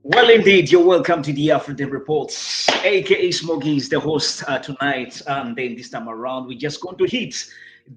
Well, indeed, you're welcome to the Afro Reports, aka Smokey is the host tonight. And then this time around, we're just going to hit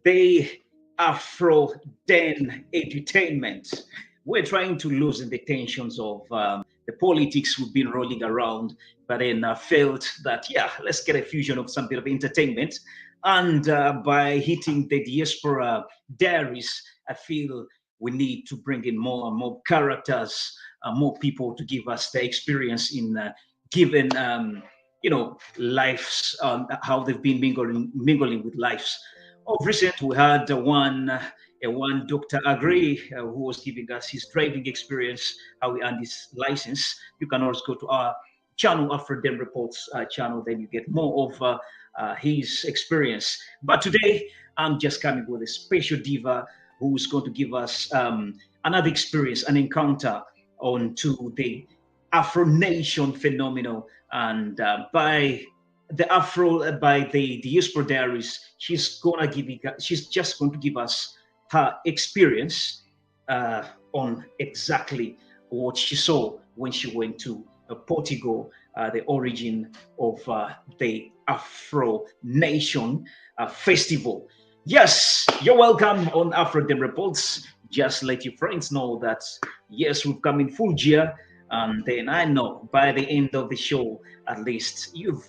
the Afro Den entertainment. We're trying to loosen the tensions of the politics we've been rolling around, but then felt that, yeah, let's get a fusion of some bit of entertainment. And by hitting the Diaspora Diaries, I feel we need to bring in more and more characters, more people to give us the experience in given, lives, how they've been mingling with lives. Of recent, we had one Dr. Agri, who was giving us his driving experience, how he earned his license. You can always go to our channel, Afro Den Reports channel, then you get more of his experience. But today, I'm just coming with a special diva who's going to give us another experience, an encounter onto the Afro Nation phenomenon. And by the Diaspora Diaries, she's just going to give us her experience on exactly what she saw when she went to Portugal, the origin of the Afro Nation festival. Yes, you're welcome on Afro Den Reports. Just let your friends know that yes, we've come in full gear, and then I know by the end of the show, at least you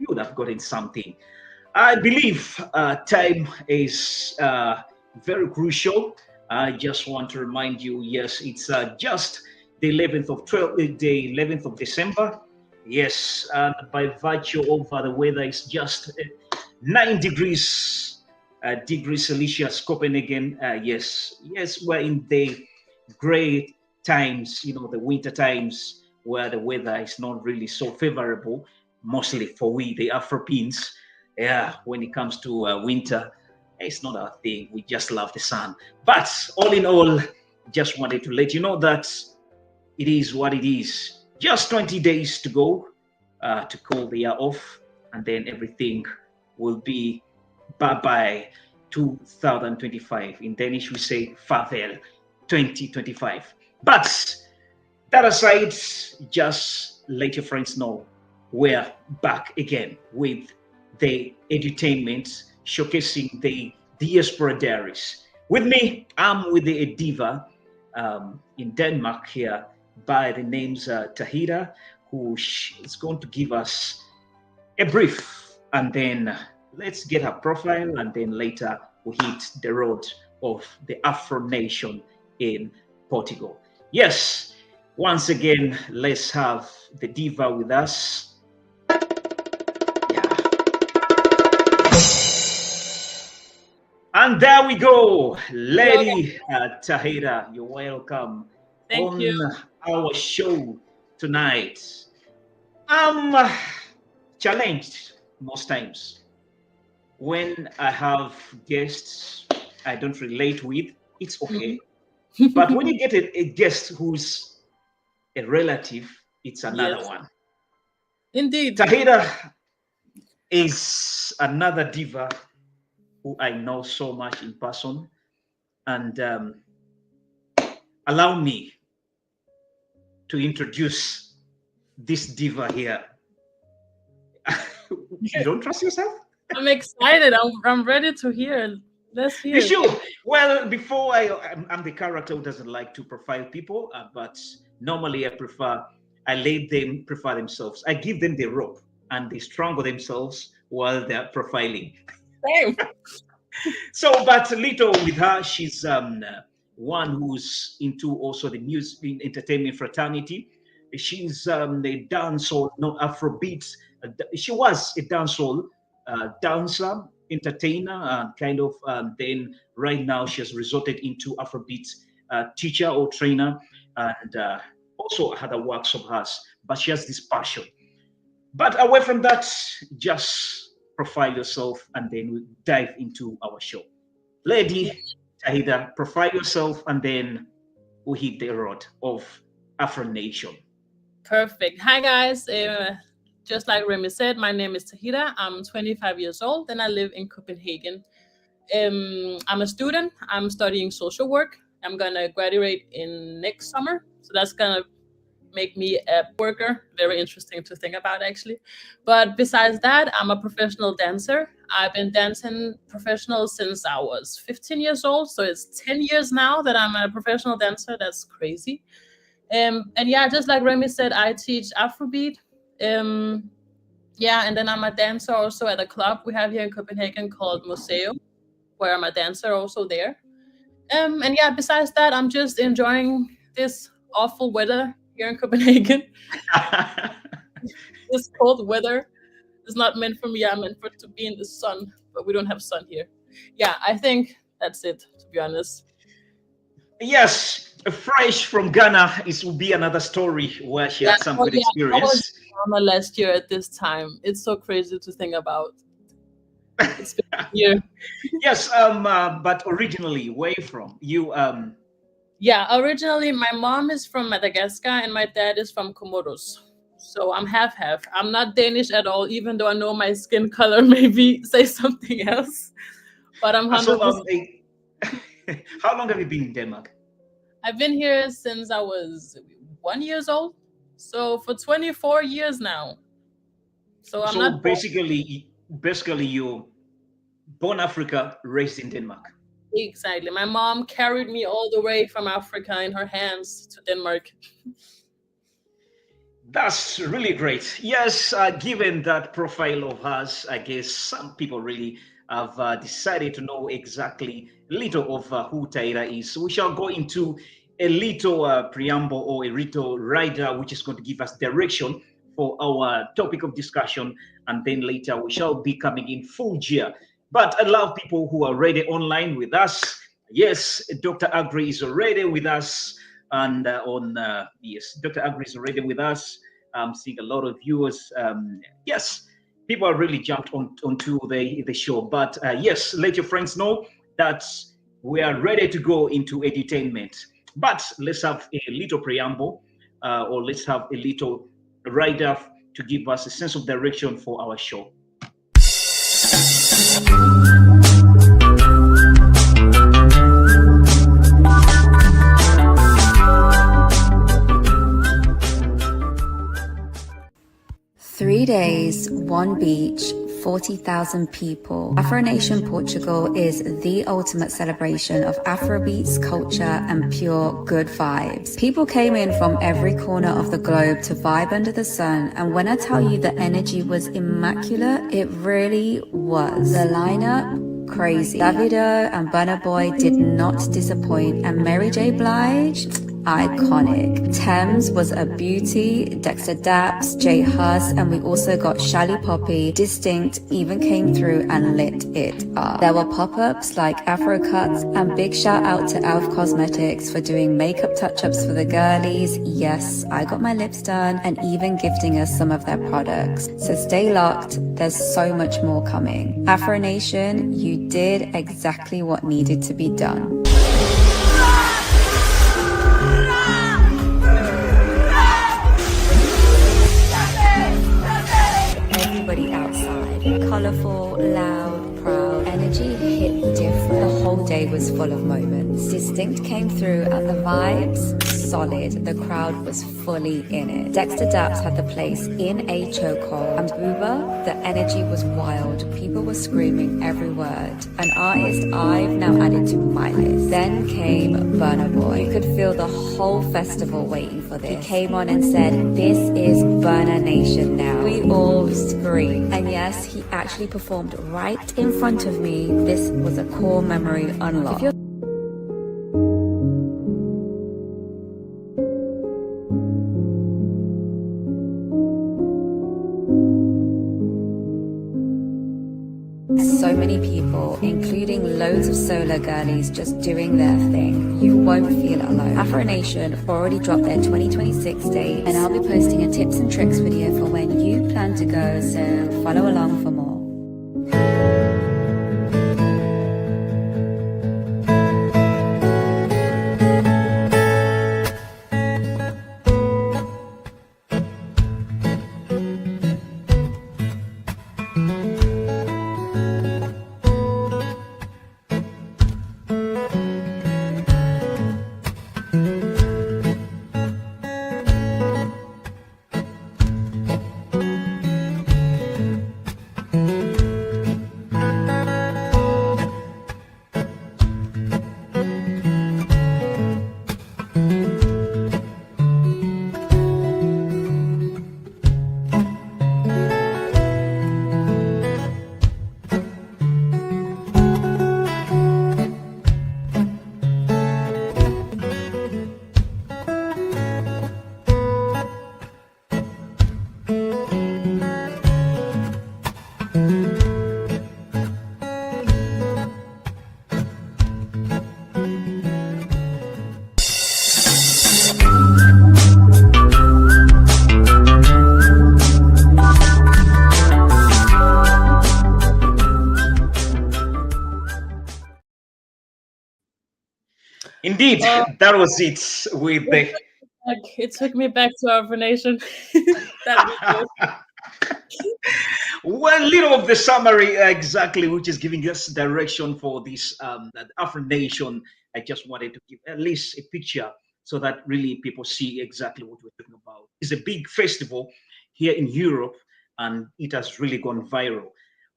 would have gotten something. I believe time is very crucial. I just want to remind you, yes, it's just the 11th of December. Yes, and by virtue of the weather, it's just 9 degrees Celsius, Copenhagen. Yes, we're in the great times, the winter times, where the weather is not really so favorable, mostly for we, the Afro-Pins. Yeah, when it comes to winter, it's not our thing. We just love the sun. But all in all, just wanted to let you know that it is what it is. Just 20 days to go to call the year off, and then everything will be bye-bye 2025. In Danish, we say farvel 2025. But that aside, just let your friends know we're back again with the entertainment showcasing the Diaspora Diaries. With me, I'm with the diva in Denmark here by the names Tahira, who is going to give us a brief, and then let's get her profile, and then later we hit the road of the Afro Nation in Portugal. Yes, once again, let's have the diva with us. Yeah. And there we go, Hello. Lady Tahira. You're welcome Thank you. on our show tonight. I'm challenged most times when I have guests I don't relate with. It's Mhm. okay, but when you get a guest who's a relative, it's another Yes, one. indeed. Tahira is another diva who I know so much in person, and allow me to introduce this diva here. You don't trust yourself? I'm excited. I'm ready to hear. Let's You hear. should. Well, before I'm the character who doesn't like to profile people, but normally I let them profile themselves. I give them the rope and they strangle themselves while they're profiling. Same. So, but little with her, she's one who's into also the music entertainment fraternity. She's a dancehall, not Afrobeat. She was a dancehall dancer, entertainer, kind of. Then right now she has resorted into Afrobeat teacher or trainer, and also other works of hers. But she has this passion. But away from that, just profile yourself, and then we dive into our show. Lady Tahida, profile yourself, and then we hit the road of Afro Nation. Perfect. Hi guys. Just like Remy said, my name is Tahira. I'm 25 years old and I live in Copenhagen. I'm a student. I'm studying social work. I'm gonna graduate in next summer. So that's gonna make me a worker. Very interesting to think about, actually. But besides that, I'm a professional dancer. I've been dancing professional since I was 15 years old. So it's 10 years now that I'm a professional dancer. That's crazy. And yeah, just like Remy said, I teach Afrobeat. Um, yeah, and then I'm a dancer also at a club we have here in Copenhagen called Museum, where I'm a dancer also there. And yeah, besides that, I'm just enjoying this awful weather here in Copenhagen. This cold weather is not meant for me. I'm meant for to be in the sun, but we don't have sun here. Yeah, I think that's it, to be honest. Yes, fresh from Ghana is will be another story where she Yeah, had some oh good yeah, I was experience. in Ghana last year at this time. It's so crazy to think about. It's been a year. Yes, but originally, where you from? You Yeah, originally my mom is from Madagascar and my dad is from Comoros. So I'm half half. I'm not Danish at all, even though I know my skin color maybe say something else. But I'm so 100%. how long have you been in Denmark? I've been here since I was 1 years old. So for 24 years now. So I'm So not born. basically, you born Africa, raised in Denmark. Exactly. My mom carried me all the way from Africa in her hands to Denmark. That's really great. Yes, given that profile of hers, I guess some people really have decided to know exactly a little of who Taira is. So we shall go into a little preamble or a little rider, which is going to give us direction for our topic of discussion. And then later we shall be coming in full gear. But I love people who are already online with us. Yes, Dr. Agri is already with us. And yes, Dr. Agri is already with us. I'm seeing a lot of viewers. Yes, people are really jumped onto the show. But yes, let your friends know that we are ready to go into edutainment. But let's have a little preamble, or let's have a little write up to give us a sense of direction for our show. 3 days, one beach, 40,000 people. Afro Nation Portugal is the ultimate celebration of Afrobeats culture and pure good vibes. People came in from every corner of the globe to vibe under the sun, and when I tell you the energy was immaculate, it really was. The lineup, crazy. Davido and Burna Boy did not disappoint, and Mary J. Blige, iconic. Thames was a beauty, Dexter Daps, Jay Huss, and we also got Shally Poppy. Distinct even came through and lit it up. There were pop-ups like Afro Cuts, and big shout out to Elf Cosmetics for doing makeup touch-ups for the girlies. Yes, I got my lips done, and even gifting us some of their products. So stay locked, there's so much more coming. Afro Nation, you did exactly what needed to be done. Everybody outside, colorful, loud, proud, energy hit different. The whole day was full of moments. Distinct came through and the vibes, solid. The crowd was fully in it. Dexter Daps had the place in a chokehold. And Booba, the energy was wild. People were screaming every word. An artist I've now added to my list. Then came Burna Boy. You could feel the whole festival waiting for this. He came on and said, "This is Burna Nation now." We all screamed. And yes, he actually performed right in front of me. This was a core memory unlocked. So many people, including loads of solo girlies just doing their thing. You won't feel alone. Afro Nation already dropped their 2026 date, and I'll be posting a tips and tricks video for when you plan to go, so follow along for more. Indeed, that was it with the it took me back to Afro Nation. That one little of the summary exactly, which is giving us direction for this Afro Nation. I just wanted to give at least a picture so that really people see exactly what we're talking about. It's a big festival here in Europe, and it has really gone viral.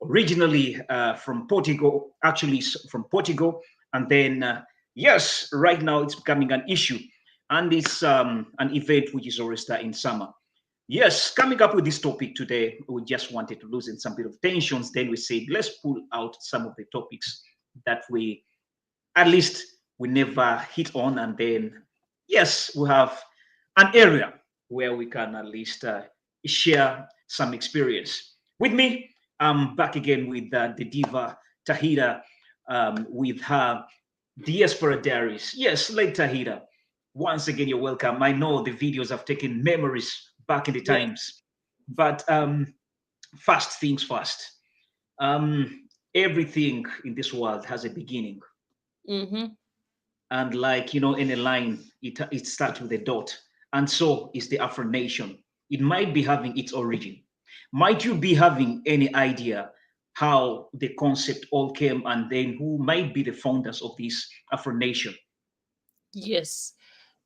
Originally from Portugal, actually from Portugal, and then yes, right now it's becoming an issue, and it's an event which is always start in summer. Yes, coming up with this topic today, we just wanted to loosen some bit of tensions. Then we said, let's pull out some of the topics that we, at least, we never hit on. And then, yes, we have an area where we can at least share some experience. With me, I'm back again with the diva Tahira with her Diaspora Diaries. Yes, late Tahira. Once again, you're welcome. I know the videos have taken memories back in the times, but fast things fast. Everything in this world has a beginning, and like in a line, it starts with a dot, and so is the Afro Nation. It might be having its origin. Might you be having any idea how the concept all came, and then who might be the founders of this Afro Nation? Yes.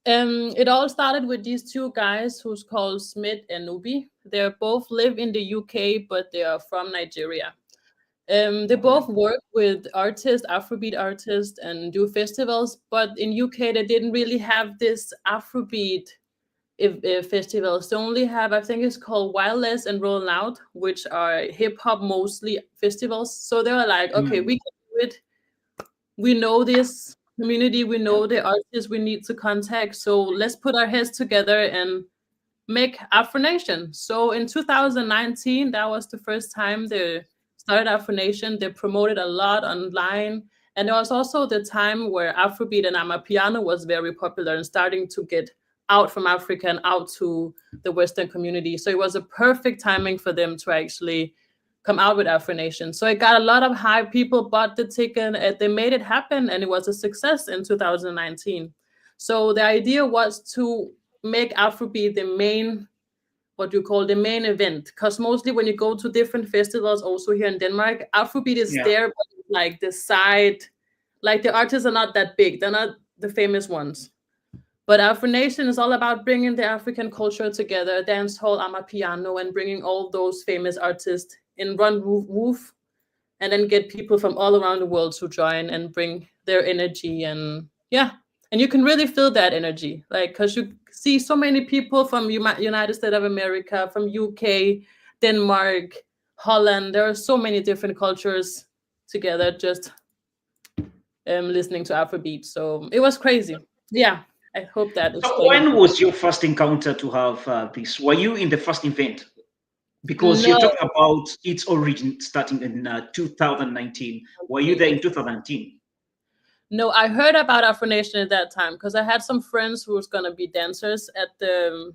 It all started with these two guys who's called Smith and Nubi. They both live in the UK, but they are from Nigeria. They both work with artists, Afrobeat artists, and do festivals. But in UK, they didn't really have this Afrobeat festivals. They only have, I think it's called Wireless and Roll Out, which are hip hop mostly festivals. So they were like, okay, we can do it. We know this. community, we know the artists we need to contact. So let's put our heads together and make Afro Nation. So in 2019, that was the first time they started Afro Nation. They promoted a lot online. And there was also the time where Afrobeat and Amapiano was very popular and starting to get out from Africa and out to the Western community. So it was a perfect timing for them to actually come out with Afro Nation. So it got a lot of hype. People bought the ticket and they made it happen. And it was a success in 2019. So the idea was to make Afrobeat the main, what you call the main event. Because mostly when you go to different festivals, also here in Denmark, Afrobeat is there, but like the side, like the artists are not that big. They're not the famous ones. But Afro Nation is all about bringing the African culture together, dancehall, Amapiano, and bringing all those famous artists in one roof, and then get people from all around the world to join and bring their energy. And yeah, and you can really feel that energy, like, because you see so many people from United States of America, from UK, Denmark, Holland. There are so many different cultures together just listening to Afrobeat. So it was crazy. Yeah, I hope that So explains. when was your first encounter to have this? Were you in the first event? Because No. you're talking about its origin starting in 2019. Were you there in 2019? No, I heard about Afro Nation at that time because I had some friends who was going to be dancers at the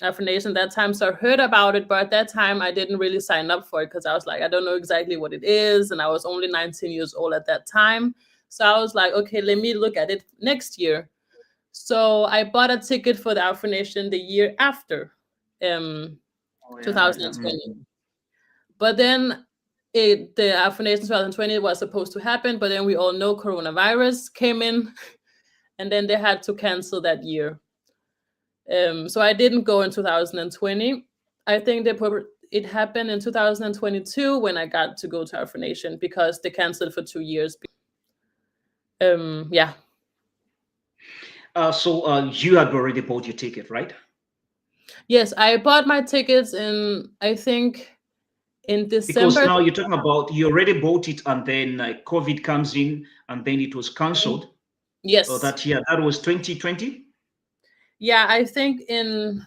Afro Nation that time. So I heard about it, but at that time I didn't really sign up for it because I was like, I don't know exactly what it is. And I was only 19 years old at that time. So I was like, okay, let me look at it next year. So I bought a ticket for the Afro Nation the year after, 2020. But then the Afro Nation 2020 was supposed to happen, but then we all know coronavirus came in, and then they had to cancel that year. So I didn't go in 2020. I think it happened in 2022 when I got to go to Afro Nation because they canceled for 2 years. Yeah. So you had already bought your ticket, right? Yes, I bought my tickets in, I think, in December. Because now you're talking about you already bought it and then COVID comes in and then it was cancelled. Yes. So that was 2020. Yeah, I think in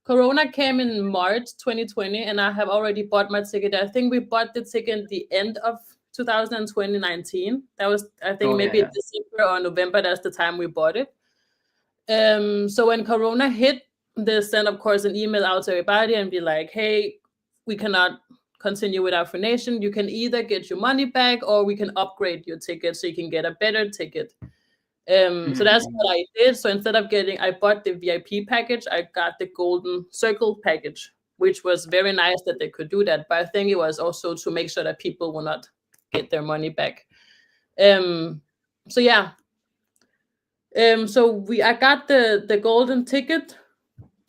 Corona came in March 2020, and I have already bought my ticket. I think we bought the ticket at the end of 2019. That was, I think, maybe December or November. That's the time we bought it. So when Corona hit, they sent, of course, an email out to everybody and be like, hey, we cannot continue with Afro Nation. You can either get your money back or we can upgrade your ticket so you can get a better ticket. So that's what I did. So instead of I bought the VIP package, I got the Golden Circle package, which was very nice that they could do that. But I think it was also to make sure that people will not get their money back. So yeah. So I got the golden ticket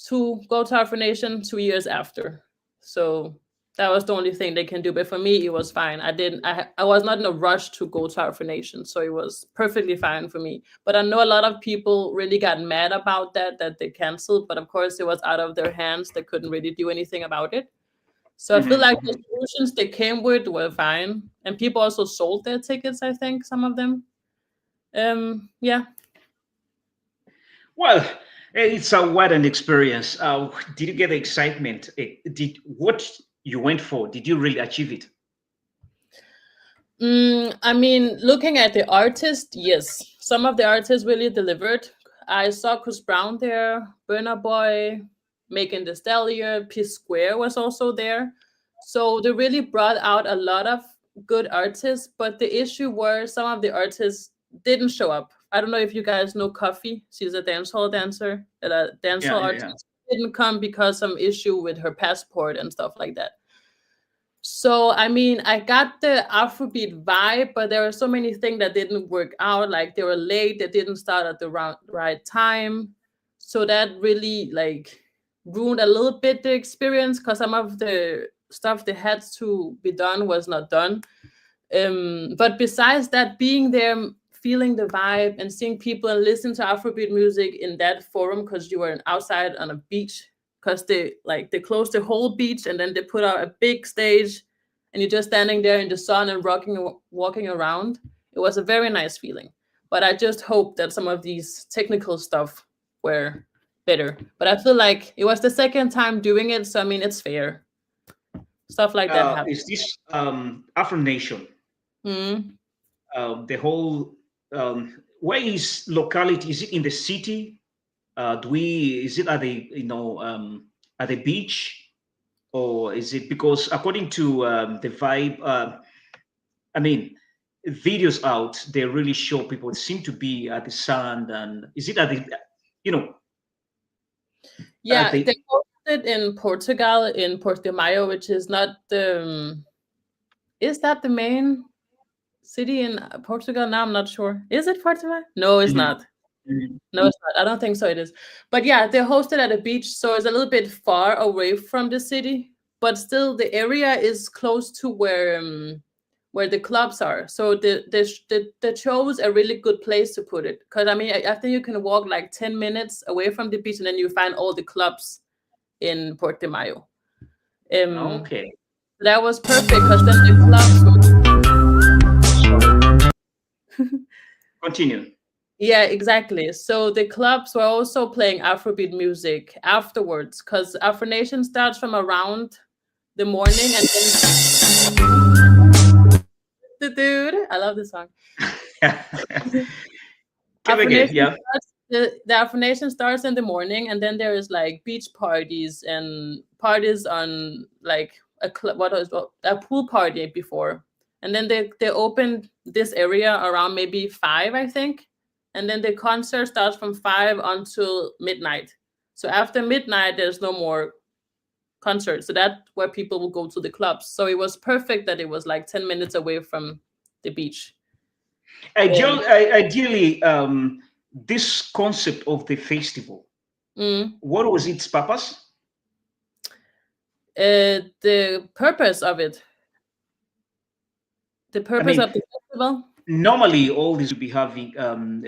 to go to Afro Nation 2 years after. So that was the only thing they can do. But for me, it was fine. I was not in a rush to go to Afro Nation. So it was perfectly fine for me. But I know a lot of people really got mad about that they canceled. But of course, it was out of their hands. They couldn't really do anything about it. So I feel like the solutions they came with were fine. And people also sold their tickets, I think, some of them. Yeah. Well, it's a what an experience. Did you get the excitement? Did what you went for? Did you really achieve it? I mean, looking at the artists, yes, some of the artists really delivered. I saw Chris Brown there, Burna Boy, Megan Thee Stallion, P Square was also there. So they really brought out a lot of good artists. But the issue were some of the artists didn't show up. I don't know if you guys know Coffee. She's a dancehall dancer, a dancehall artist. Didn't come because some issue with her passport and stuff like that. So, I mean, I got the Afrobeat vibe, but there were so many things that didn't work out. Like they were late, they didn't start at the right time. So that really like ruined a little bit the experience because some of the stuff that had to be done was not done. But besides that, being there, feeling the vibe and seeing people and listening to Afrobeat music in that forum, because you were outside on a beach, because they closed the whole beach and then they put out a big stage and you're just standing there in the sun and walking around. It was a very nice feeling. But I just hope that some of these technical stuff were better. But I feel like it was the second time doing it, so I mean it's fair. Stuff like that happens. Is this Afro Nation? Mm. The whole where is locality? Is it in the city? Do we? Is it at the at the beach, or is it because according to the vibe? I mean, videos out they really show people seem to be at the sand, and is it at the you know at Yeah, they the hosted in Portugal in Portimao, which is not the is that the main city in Portugal? Now I'm not sure. Is it Portimao? No, it's Mhm. not. No, it's not. I don't think so. It is. But yeah, they're hosted at a beach, so it's a little bit far away from the city, but still the area is close to where the clubs are. So the show is a really good place to put it. Because I mean, I think you can walk like 10 minutes away from the beach, and then you find all the clubs in Portimao. Okay. That was perfect because then the Continue. yeah, exactly. So the clubs were also playing Afrobeat music afterwards because Afro Nation starts from around the morning and then the dude, I love this song. Come Afro again. Nation Yeah. starts, the Afro Nation starts in the morning, and then there is like beach parties and parties on like a a pool party before, and then they opened this area around maybe 5, I think, and then the concert starts from 5 until midnight. So after midnight, there's no more concerts. So that's where people will go to the clubs. So it was perfect that it was like 10 minutes away from the beach. Ideally, this concept of the festival, Mm. what was its purpose? The purpose of it, the I purpose mean, of the festival. normally all these will be having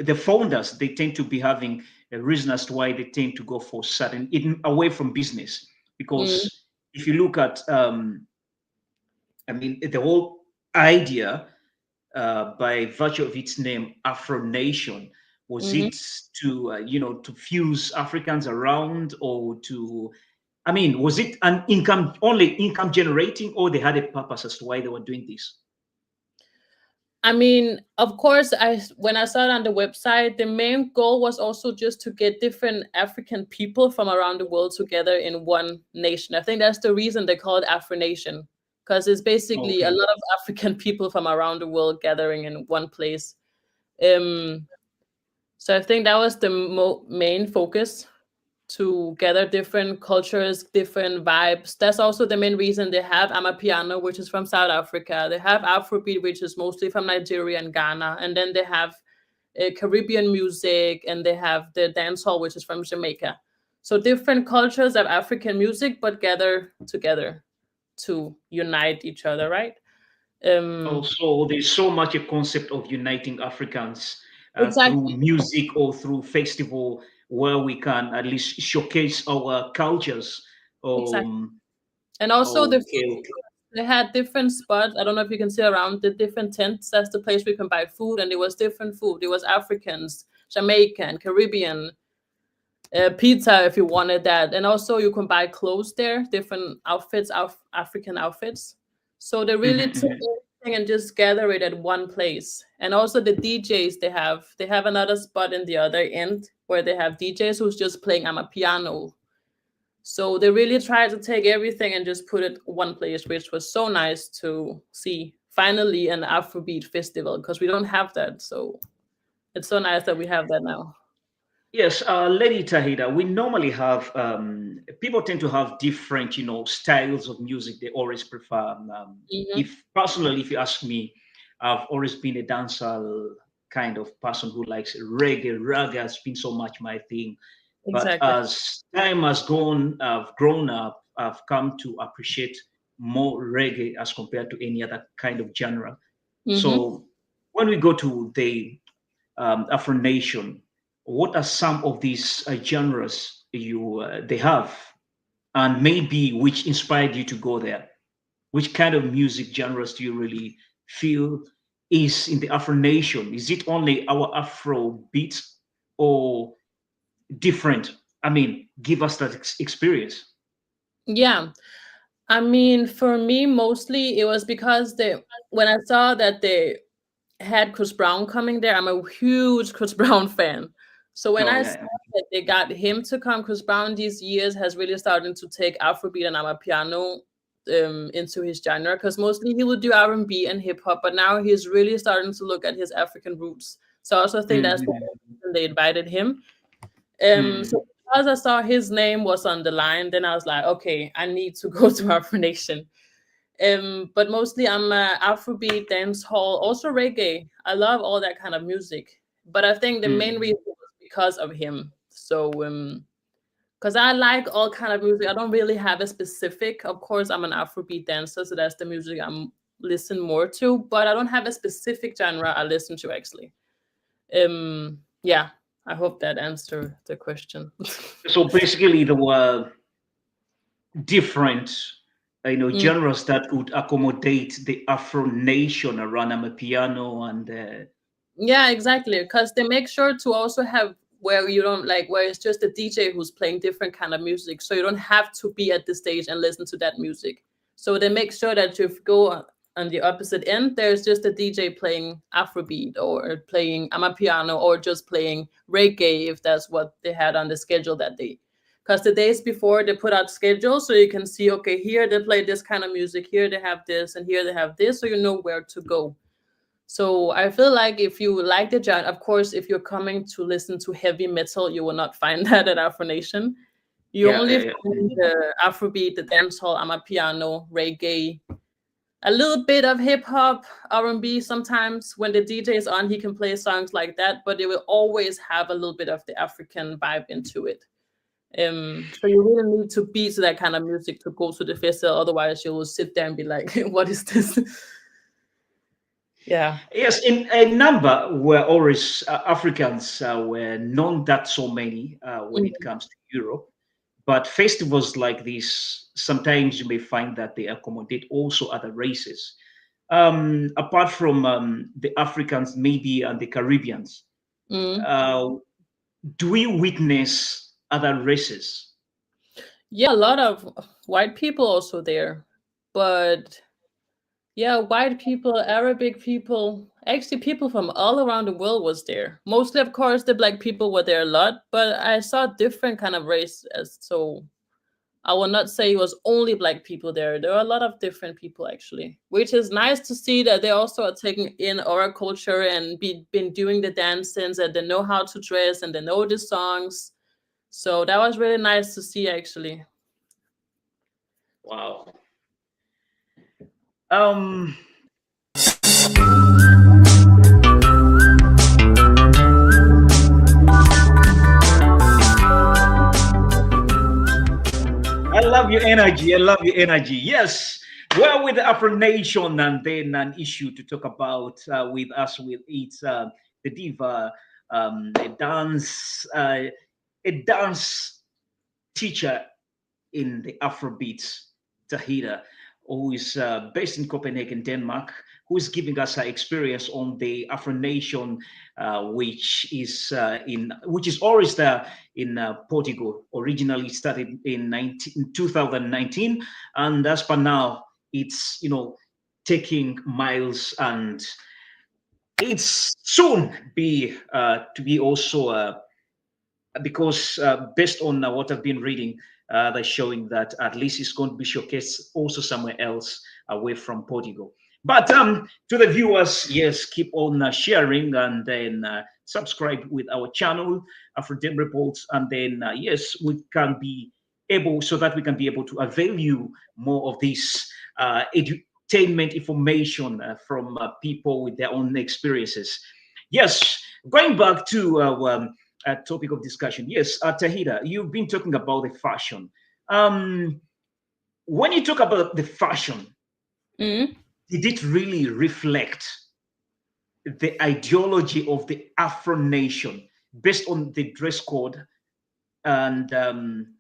the founders. They tend to be having a reason as to why they tend to go for certain away from business. Mm, Because if you look at, I mean, the whole idea by virtue of its name, Afro Nation, was mhm. it to to fuse Africans around, or to, I mean, was it an income generating, or they had a purpose as to why they were doing this? I mean, of course, when I saw it on the website, the main goal was also just to get different African people from around the world together in one nation. I think that's the reason they call it Afro Nation, because it's basically a Okay. lot of African people from around the world gathering in one place. Um, so I think that was the main focus, to gather different cultures, different vibes. That's also the main reason they have Amapiano, which is from South Africa. They have Afrobeat, which is mostly from Nigeria and Ghana. And then they have Caribbean music, and they have the dancehall, which is from Jamaica. So different cultures of African music, but gather together to unite each other, right? Um, Also, there's so much a concept of uniting Africans through exactly, music or through festival, where we can at least showcase our cultures. exactly. Um, And also the okay, food. okay. They had different spots. I don't know if you can see around the different tents. That's the place where you can buy food, and it was different food. It was Africans, Jamaican, Caribbean, pizza if you wanted that, and also you can buy clothes there, different outfits, African outfits. So they really Mhm, took mhm. everything and just gather it at one place. And also the DJs they have another spot in the other end where they have DJs who's just playing on a piano. So they really tried to take everything and just put it one place, which was so nice to see. Finally, an Afrobeat festival, because we don't have that. So it's so nice that we have that now. Yes, Lady Tahida, we normally have people tend to have different, styles of music they always prefer. Hmm. If personally, if you ask me, I've always been a dancehall kind of person who likes reggae. Reggae has been so much my thing. But Exactly. as time has gone, I've grown up, I've come to appreciate more reggae as compared to any other kind of genre. Hmm. So when we go to the Afro Nation, what are some of these genres you they have, and maybe which inspired you to go there? Which kind of music genres do you really feel? is in the Afro nation? Is it only our Afro beats or different? I mean, give us that experience. Yeah. I mean, for me, mostly it was because when I saw that they had Chris Brown coming there, I'm a huge Chris Brown fan. So when Oh I yeah, saw that they got him to come, Chris Brown these years has really started to take Afrobeat and Amapiano into his genre, because mostly he would do R&B and hip hop, but now he's really starting to look at his African roots. So I also think that's the mm, reason they invited him. mm, So as I saw his name was on the line, then I was like, okay, I need to go to Afro Nation. But mostly I'm Afrobeat, dance hall, also reggae. I love all that kind of music. But I think the main mm. reason was because of him. So because I like all kind of music. I don't really have a specific. Of course, I'm an Afrobeat dancer, so that's the music I'm listen more to. But I don't have a specific genre I listen to actually. Yeah, I hope that answered the question. So basically, there were different, Mm. genres that would accommodate the Afro nation around piano and Yeah, exactly. Because they make sure to also have where you don't like where it's just a DJ who's playing different kind of music, so you don't have to be at the stage and listen to that music. So they make sure that if you go on the opposite end, there's just a DJ playing Afrobeat or playing Amapiano or just playing reggae if that's what they had on the schedule that day. Because the days before they put out schedules, so you can see, okay, here they play this kind of music, here they have this, and here they have this, so you know where to go. So I feel like if you like the genre, of course, if you're coming to listen to heavy metal, you will not find that at Afro Nation. You yeah, only yeah, find the Afrobeat, the dancehall, amapiano, reggae, a little bit of hip hop, R&B. Sometimes when the DJ is on, he can play songs like that, but it will always have a little bit of the African vibe into it. So you really need to be to that kind of music to go to the festival. Otherwise, you will sit there and be like, "What is this?" Yeah. yes. In a number were always Africans were not that so many when it Mhm. comes to Europe. But festivals like this, sometimes you may find that they accommodate also other races. Apart from the Africans, maybe, and the Caribbeans, Mm. uh, do we witness other races? Yeah, a lot of white people also there. But yeah, white people, Arabic people, actually people from all around the world was there. Mostly, of course, the black people were there a lot, but I saw different kind of race as so I will not say it was only black people there. There were a lot of different people actually, which is nice to see that they also are taking in our culture and been doing the dances and they know how to dress and they know the songs. So that was really nice to see actually. Wow. Um, I love your energy. I love your energy. Yes. Well, with the Afro Nation, and then an issue to talk about with us with it's the diva, a dance teacher in the Afrobeats, Tahida, who is based in Copenhagen, Denmark, who is giving us her experience on the Afro Nation, which is always there in Portugal. Originally started in 2019, and as per now, it's taking miles, and it's soon be to be also because based on what I've been reading, they're showing that at least it's going to be showcased also somewhere else away from Portugal. But to the viewers, yes, keep on sharing and then subscribe with our channel, Afro Dem Reports, and then yes, we can be able so that we can be able to avail you more of this edutainment information from people with their own experiences. Yes, going back to topic of discussion. Yes, Tahida, you've been talking about the fashion. Um, when you talk about the fashion, Mm. did it really reflect the ideology of the Afro nation based on the dress code? And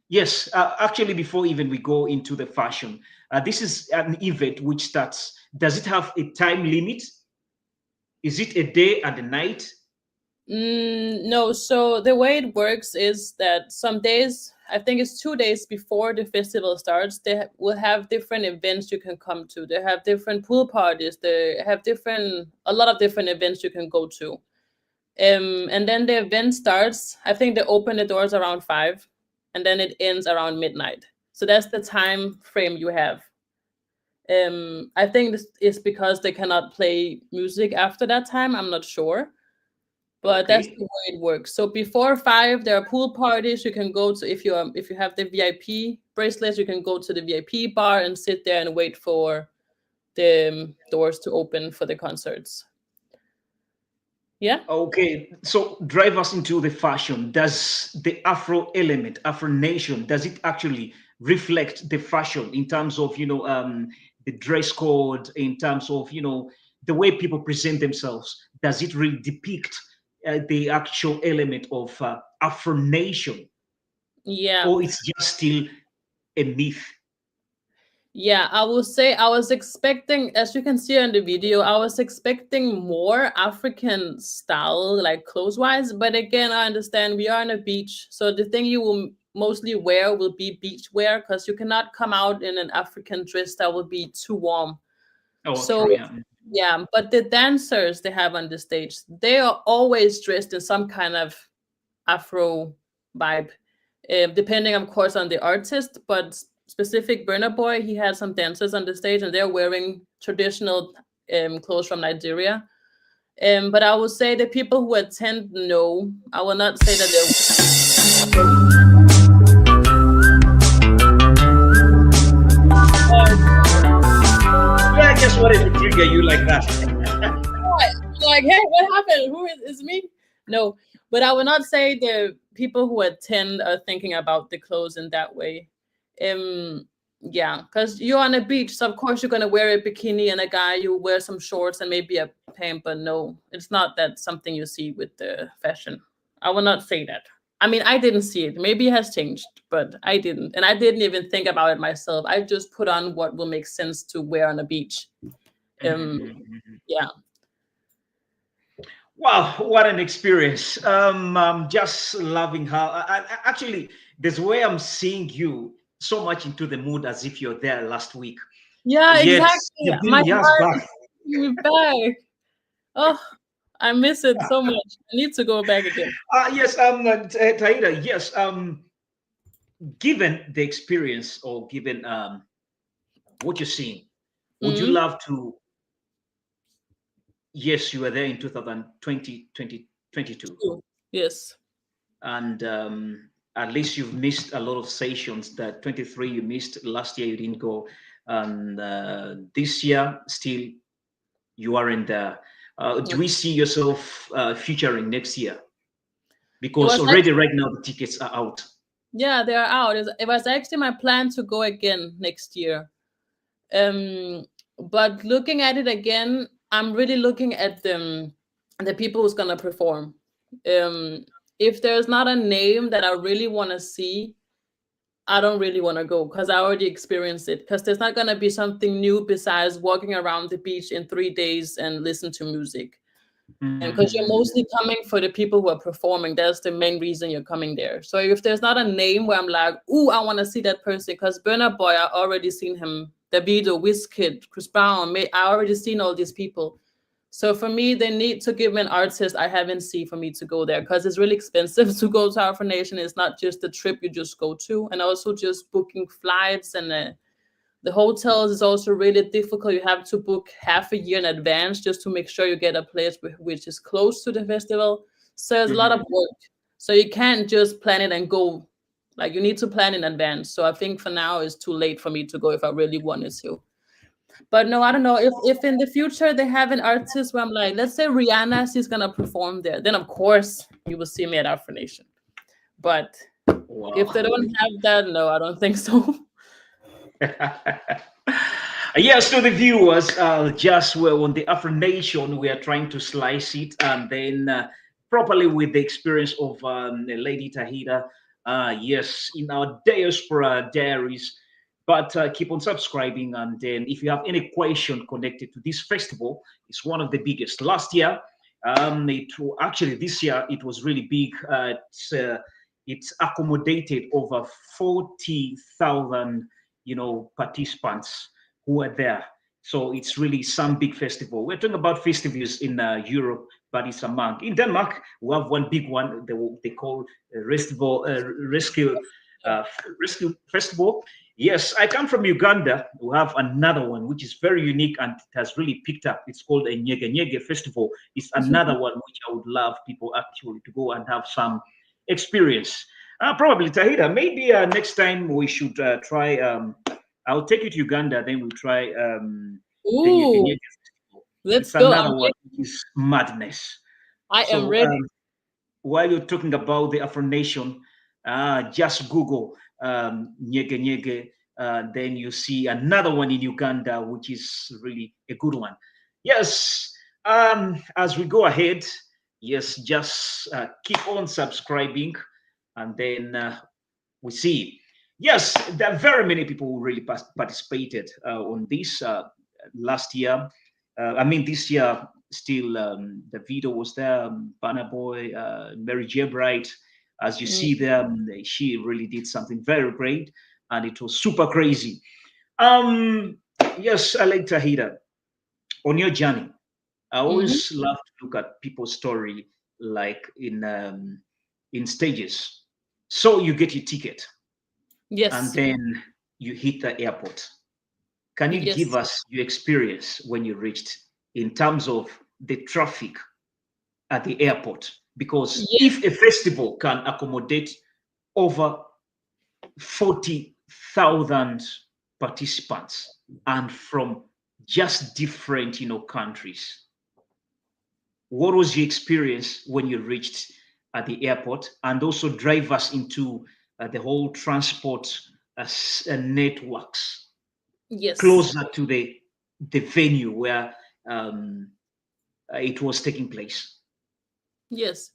yes, actually, before even we go into the fashion, this is an event which starts. Does it have a time limit? Is it a day and a night? No, so the way it works is that some days, I think it's 2 days before the festival starts, will have different events you can come to. They have different pool parties. They have a lot of different events you can go to. And then the event starts. I think they open the doors around 5, and then it ends around midnight. So that's the time frame you have. I think this is because they cannot play music after that time. I'm not sure, but that's Okay. the way it works. So before 5, there are pool parties you can go to. If you have the VIP bracelets, you can go to the VIP bar and sit there and wait for the doors to open for the concerts. Yeah. Okay, so drive us into the fashion. Does the Afro element, Afro Nation, does it actually reflect the fashion in terms of, the dress code, in terms of, the way people present themselves? Does it really depict the actual element of Afro Nation, Yeah. or it's just still a myth? Yeah, I will say I was expecting, as you can see in the video, I was expecting more African style, like clothes wise. But again, I understand we are on a beach. So the thing you will mostly wear will be beach wear because you cannot come out in an African dress that will be too warm. Oh, So true, yeah. yeah, but the dancers they have on the stage, they are always dressed in some kind of Afro vibe, depending, of course, on the artist. But specific Burner Boy, he had some dancers on the stage, and they're wearing traditional clothes from Nigeria. But I will say the people who attend, no, I will not say that Yeah, I just wanted to trigger you like that. like, hey, what happened? Who is me? No, but I will not say the people who attend are thinking about the clothes in that way. Yeah, because you're on a beach, so of course you're gonna wear a bikini, and a guy you wear some shorts and maybe a pant. But no, it's not that something you see with the fashion. I will not say that. I mean, I didn't see it. Maybe it has changed, but I didn't, and I didn't even think about it myself. I just put on what will make sense to wear on a beach. Yeah. Wow, what an experience. I'm just loving how, actually, there's way I'm seeing you so much into the mood as if you're there last week. Yeah, Yet, exactly. you've My been years heart back. is taking me back. Oh, I miss it so much. I need to go back again. Yes, Taida, yes, given the experience or given what you're seeing, would you Hmm. love to? Yes, you were there in 2020, 2022. Yes. And at least you've missed a lot of sessions. That 23 you missed last year, you didn't go, and this year still you aren't there. Do we see yourself featuring next year? It Because was already right now the tickets are out. yeah, they are out. It was actually my plan to go again next year. Um, but looking at it again, I'm really looking at the people who's gonna perform. Um, if there's not a name that I really want to see, I don't really want to go because I already experienced it. Because there's not gonna be something new besides walking around the beach in 3 days and listen to music. And because you're Mhm. mostly coming for the people who are performing, that's the main reason you're coming there. So if there's not a name where I'm like, ooh, I want to see that person, because Burna Boy, I already seen him, Davido, Wizkid, Chris Brown, I already seen all these people. So for me, they need to give me an artist I haven't seen for me to go there, because it's really expensive to go to Afro Nation. It's not just a trip you just go to, and also just booking flights and the hotels is also really difficult. You have to book half a year in advance just to make sure you get a place which is close to the festival. So there's a lot of Mhm. work. So you can't just plan it and go. Like you need to plan in advance. So I think for now it's too late for me to go if I really wanted to. But no, I don't know. If in the future they have an artist where I'm like, let's say Rihanna, she's gonna perform there, then of course you will see me at Afro Nation. But if they Wow. don't have that, no, I don't think so. Yes, to the viewers, just we're on the Afro Nation, we are trying to slice it and then properly with the experience of Lady Tahida. Yes, in our Diaspora Diaries, But keep on subscribing. And then if you have any question connected to this festival, it's one of the biggest. Last year, actually this year it was really big. It's accommodated over 40,000, participants who are there. So it's really some big festival. We're talking about festivals in Europe, but it's among. In Denmark, we have one big one they call Rescue Festival. Yes, I come from Uganda. We have another one which is very unique and it has really picked up. It's called a Nyege Nyege Festival. It's another one which I would love people actually to go and have some experience. Probably Tahira. Maybe next time we should try. I'll take you to Uganda. Then we'll try the Nyege Ooh, Nyege Festival. let's It's go. I'm another one which is madness. I am So ready. while you're talking about the Afro Nation, just Google Nyege Nyege. Then you see another one in Uganda, which is really a good one. Yes, as we go ahead, yes, just keep on subscribing, and then we see. Yes, there are very many people who really participated on this last year. I mean, this year still the video was there. Banner Boy, Mary J. Bright, as you Mm, see there, she really did something very great, and it was super crazy. Yes, I like Tahira. On your journey, I mhm. always love to look at people's story like in stages. So you get your ticket, and Yes, then you hit the airport. Can you give yes, us your experience when you reached in terms of the traffic at the airport? Because yes, if a festival can accommodate over 40,000 participants and from just different, countries, what was your experience when you reached at the airport? And also drive us into the whole transport networks yes, closer to the venue where um, it was taking place. yes.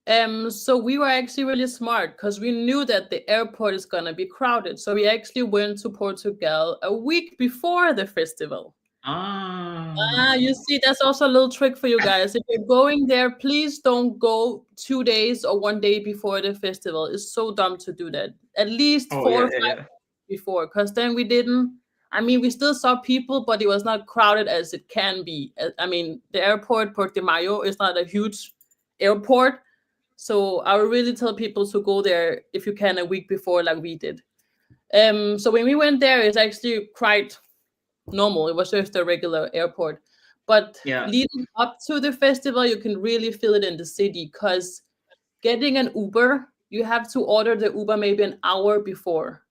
So we were actually really smart because we knew that the airport is gonna be crowded. So we actually went to Portugal a week before the festival. You Ah, see, that's also a little trick for you guys. If you're going there, please don't go 2 days or one day before the festival. It's so dumb to do that. At least oh four yeah, or yeah, five yeah. before, because then we didn't. I mean, we still saw people, but it was not crowded as it can be. I mean, the airport, Portimao, is not a huge airport. So I would really tell people to go there if you can a week before, like we did. So when we went there, it's actually quite normal. It was just a regular airport. But Yeah. leading up to the festival, you can really feel it in the city because getting an Uber, you have to order the Uber maybe an hour before.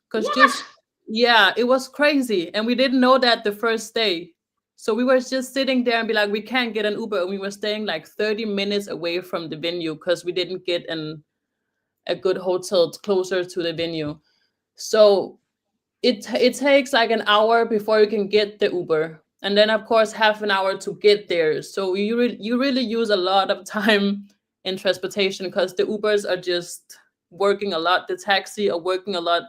Because just, What? yeah, it was crazy. And we didn't know that the first day. So we were just sitting there and be like, we can't get an Uber. And we were staying like 30 minutes away from the venue because we didn't get a good hotel closer to the venue. So it takes like an hour before you can get the Uber, and then of course half an hour to get there. So you really use a lot of time in transportation because the Ubers are just working a lot. The taxi are working a lot.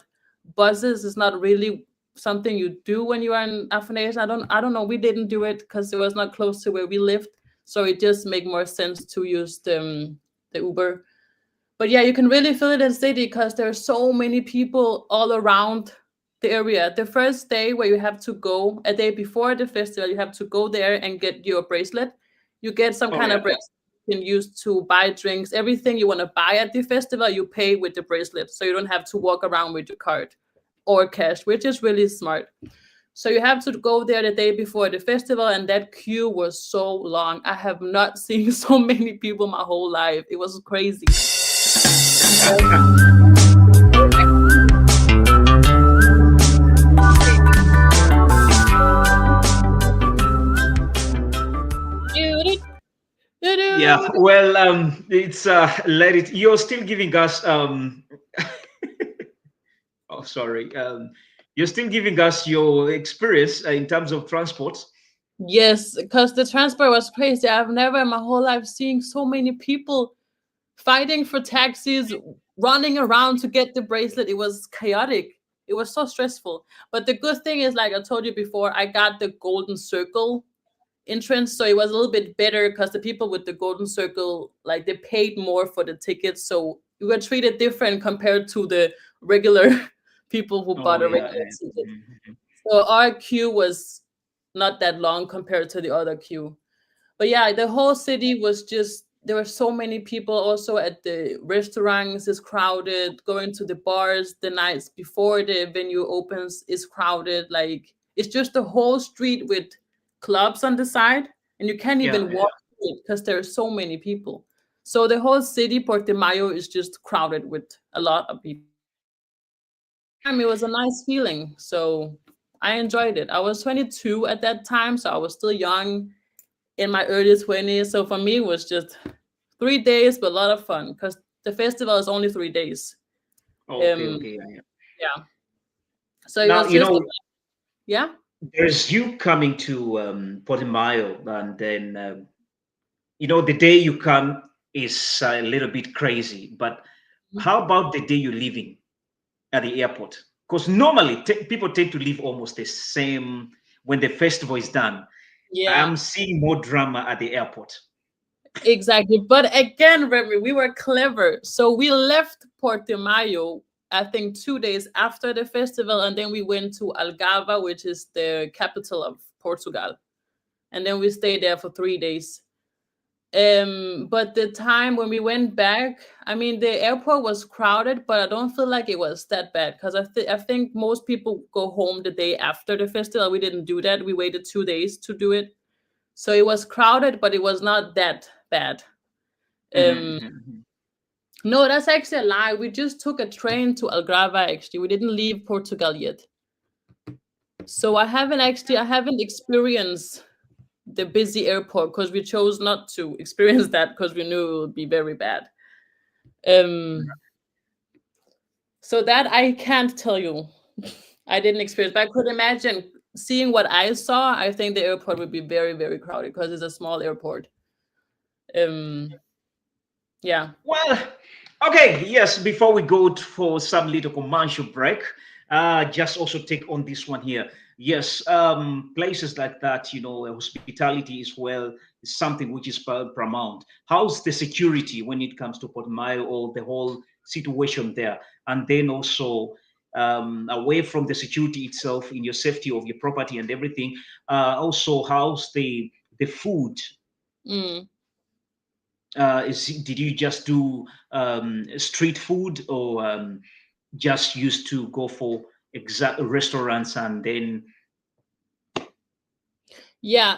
Buses is not really something you do when you are in Afro. I don't know. We didn't do it because it was not close to where we lived, so it just make more sense to use the Uber. But yeah, you can really feel it in the city because there are so many people all around the area. The first day where you have to go, a day before the festival, you have to go there and get your bracelet. You get some Oh kind yeah. of bracelet you can use to buy drinks. Everything you want to buy at the festival, you pay with the bracelet. So you don't have to walk around with your card or cash, which is really smart. So you have to go there the day before the festival, and that queue was so long. I have not seen so many people my whole life. It was crazy. Yeah. Well, it's let it. You're still giving us. Oh, sorry. You're still giving us your experience in terms of transport. Yes, because the transport was crazy. I've never in my whole life seen so many people fighting for taxis, running around to get the bracelet. It was chaotic. It was so stressful. But the good thing is, like I told you before, I got the golden circle entrance, so it was a little bit better because the people with the golden circle, like, they paid more for the tickets, so we were treated different compared to the regular people who Oh bought a yeah. regular ticket. So our queue was not that long compared to the other queue. But yeah, the whole city was just, there were so many people. Also at the restaurants is crowded, going to the bars the nights before the venue opens is crowded. Like, it's just a whole street with clubs on the side, and you can't Yeah, even yeah. walk through it because there are so many people. So the whole city, Portimao, is just crowded with a lot of people. But at the same time, it was a nice feeling. So I enjoyed it. I was 22 at that time, so I was still young, in my early 20s. So for me, it was just 3 days, but a lot of fun because the festival is only 3 days. Okay, Um, okay, yeah, yeah. yeah. So it Now was just, yeah. there's you coming to Portimao, and then the day you come is a little bit crazy. But how about the day you're leaving at the airport? Because normally people tend to leave almost the same when the festival is done. Yeah, I'm seeing more drama at the airport. exactly. But again, Remy, we were clever. So we left Portimao, I think 2 days after the festival, and then we went to Algarve, which is the capital of Portugal. And then we stayed there for 3 days. But the time when we went back, I mean, the airport was crowded, but I don't feel like it was that bad because I think most people go home the day after the festival. We didn't do that. We waited 2 days to do it. So it was crowded, but it was not that bad. Um, Mhm. no, that's actually a lie. We just took a train to Algarve, actually. We didn't leave Portugal yet. So I haven't experienced the busy airport because we chose not to experience that because we knew it would be very bad. Um, so that I can't tell you. I didn't experience, but I could imagine seeing what I saw. I think the airport would be very, very crowded because it's a small airport. Um, yeah. Well, okay, yes, before we go for some little commercial break, just also take on this one here. Yes, places like that, hospitality is is something which is paramount. How's the security when it comes to Port Mayo or the whole situation there? And then also, away from the security itself, in your safety of your property and everything, also how's the food? Mm. Did you just do street food, or just used to go for exact restaurants and then? Yeah,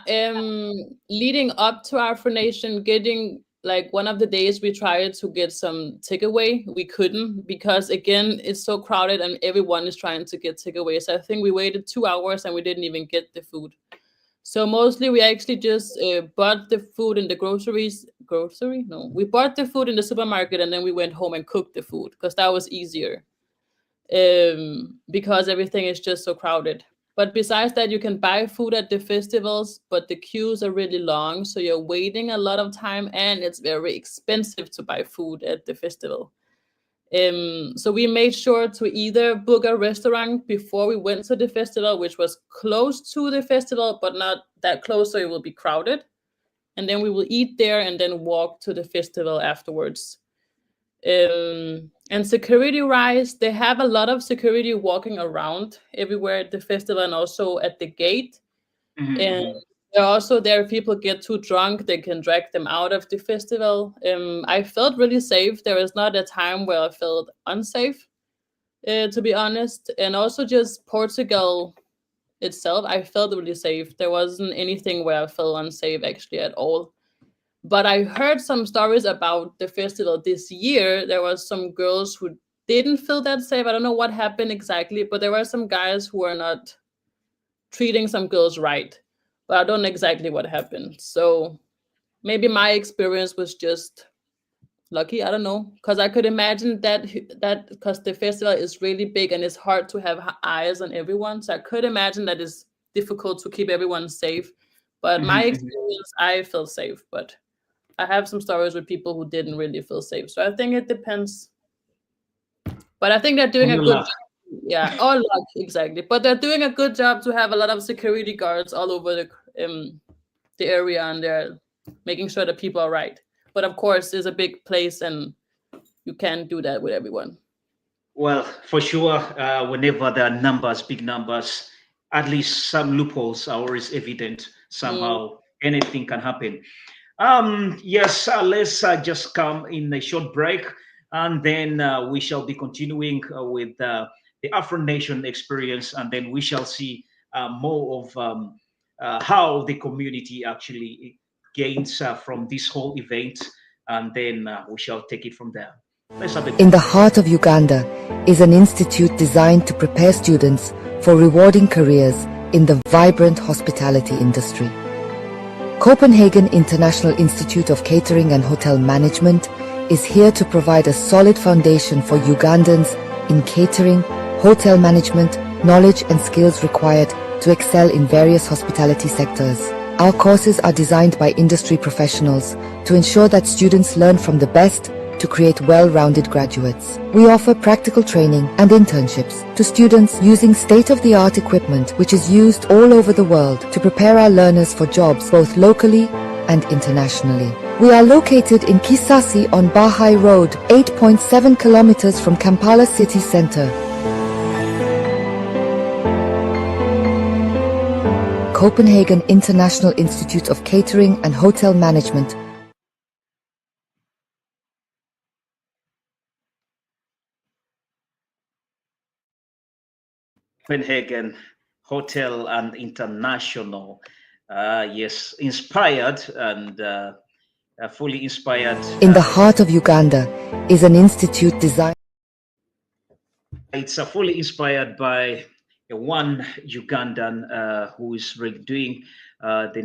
leading up to Afro Nation, getting, like, one of the days we tried to get some takeaway, we couldn't because again it's so crowded and everyone is trying to get takeaway. So I think we waited 2 hours and we didn't even get the food. So mostly we actually just bought the food in the groceries. Grocery? No, we bought the food in the supermarket and then we went home and cooked the food because that was easier. Because everything is just so crowded. But besides that, you can buy food at the festivals, but the queues are really long, so you're waiting a lot of time, and it's very expensive to buy food at the festival. So we made sure to either book a restaurant before we went to the festival, which was close to the festival, but not that close, so it will be crowded. And then we will eat there and then walk to the festival afterwards. And security wise, they have a lot of security walking around everywhere at the festival and also at the gate. And Mhm. they're also there. If people get too drunk, they can drag them out of the festival. I felt really safe. There was not a time where I felt unsafe, to be honest. And also just Portugal itself, I felt really safe. There wasn't anything where I felt unsafe actually at all. But I heard some stories about the festival this year. There was some girls who didn't feel that safe. I don't know what happened exactly, but there were some guys who were not treating some girls right. But I don't know exactly what happened. So maybe my experience was just lucky. I don't know, because I could imagine that because the festival is really big and it's hard to have eyes on everyone. So I could imagine that it's difficult to keep everyone safe. But my Mhm. Mhm. experience, I feel safe. But I have some stories with people who didn't really feel safe. So I think it depends. But I think they're doing On a your good last. job Yeah, all luck, exactly. But they're doing a good job to have a lot of security guards all over the area, and they're making sure that people are right. But of course, it's a big place, and you can't do that with everyone. Well, for sure, whenever there are numbers, big numbers, at least some loopholes are always evident. Mm. Somehow, anything can happen. Yes, let's just come in a short break, and then we shall be continuing with the Afro Nation experience, and then we shall see more of how the community actually gains from this whole event, and then we shall take it from there. Let's have a In quick the break. heart of Uganda is an institute designed to prepare students for rewarding careers in the vibrant hospitality industry. Copenhagen International Institute of Catering and Hotel Management is here to provide a solid foundation for Ugandans in catering, hotel management, knowledge and skills required to excel in various hospitality sectors. Our courses are designed by industry professionals to ensure that students learn from the best to create well-rounded graduates. We offer practical training and internships to students using state-of-the-art equipment which is used all over the world to prepare our learners for jobs both locally and internationally. We are located in Kisasi on Bahai Road, 8.7 kilometers from Kampala city center. Copenhagen International Institute of Catering and Hotel Management. Copenhagen Hotel and International. Yes, inspired and fully inspired. In the heart of Uganda is an institute designed. It's fully inspired by one Ugandan who is really doing the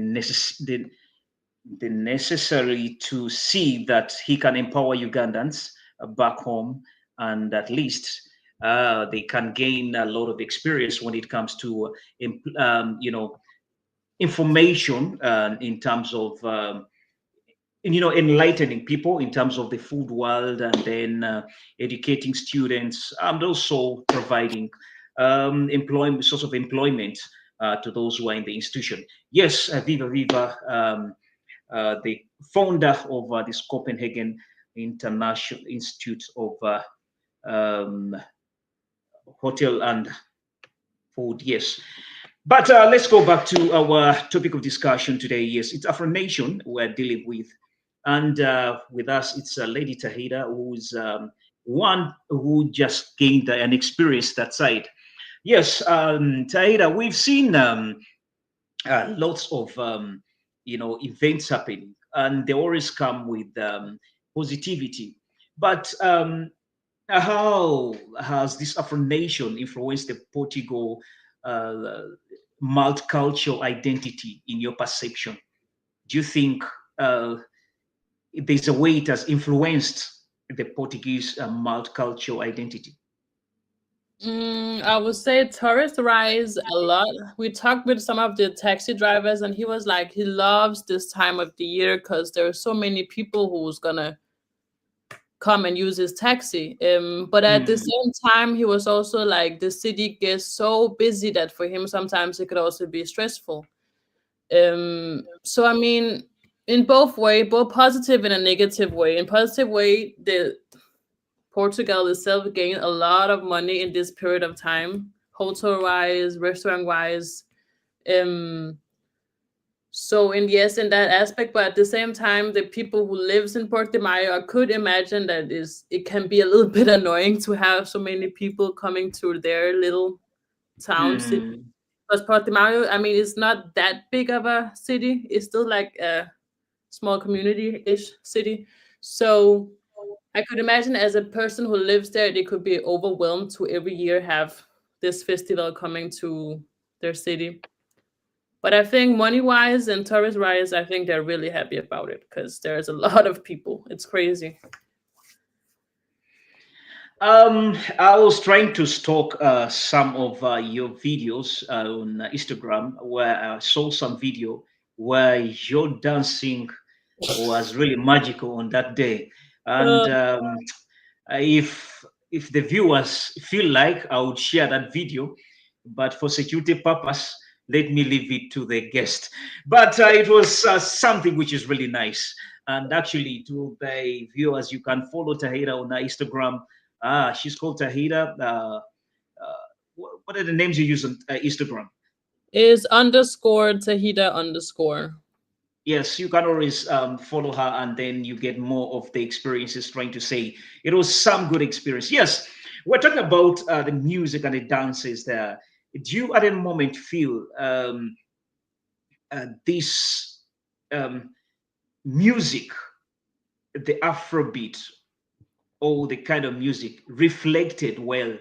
necessary to see that he can empower Ugandans back home, and at least they can gain a lot of experience when it comes to information in terms of enlightening people in terms of the food world, and then educating students, and also providing employment, source of employment to those who are in the institution. Yes, Viva Viva, the founder of this Copenhagen International Institute of um, Hotel and Food. Yes. But let's go back to our topic of discussion today. Yes, it's Afro Nation we're dealing with. And with us, it's Lady Tahida, who's one who just gained an experience that side. Yes, Tahida, we've seen lots of events happening, and they always come with positivity. But how has this Afro nation influenced the Portugal uh, multicultural identity in your perception? Do you think uh, there's a way it has influenced the Portuguese multicultural identity? I would say tourist rise a lot. We talked with some of the taxi drivers, and he was like, he loves this time of the year because there are so many people who's gonna come and use his taxi. But at the Mm, same time, he was also like, the city gets so busy that for him sometimes it could also be stressful. So I mean, in both way, both positive and a negative way. In positive way, the Portugal itself gained a lot of money in this period of time, hotel wise, restaurant wise. Um, so in yes, in that aspect, but at the same time, the people who lives in Portimao, I could imagine that is it can be a little bit annoying to have so many people coming to their little town city. mm, Because Portimao, I mean, it's not that big of a city. It's still like a small community-ish city. So I could imagine as a person who lives there, they could be overwhelmed to every year have this festival coming to their city. But I think money wise and tourist wise, I think they're really happy about it because there's a lot of people. It's crazy. I was trying to stalk some of your videos on Instagram, where I saw some video where your dancing was really magical on that day. And if if the viewers feel like, I would share that video, but for security purpose, let me leave it to the guest. But it was something which is really nice. And actually, to the viewers, you can follow Tahira on Instagram. She's called Tahira. What are the names you use on Instagram? Is underscore Tahida underscore. Yes, you can always follow her, and then you get more of the experiences. Trying to say it was some good experience. Yes, we're talking about the music and the dances there. Do you at a moment feel this music, the Afrobeat, or the kind of music reflected well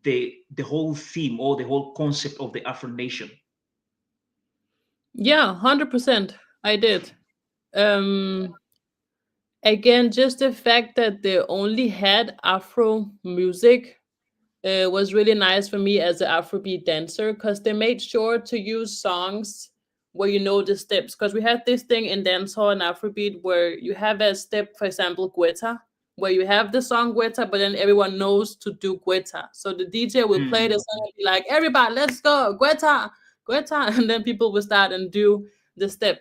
the whole theme or the whole concept of the Afro nation? Yeah, 100%. I did. Um, Again, just the fact that they only had Afro music was really nice for me as an Afrobeat dancer because they made sure to use songs where you know the steps. Because we had this thing in dancehall and Afrobeat where you have a step, for example, Guetta, where you have the song Guetta, but then everyone knows to do Guetta. So the DJ will play the Mm, song and be like, everybody, let's go, Guetta, Guetta. And then people will start and do the step.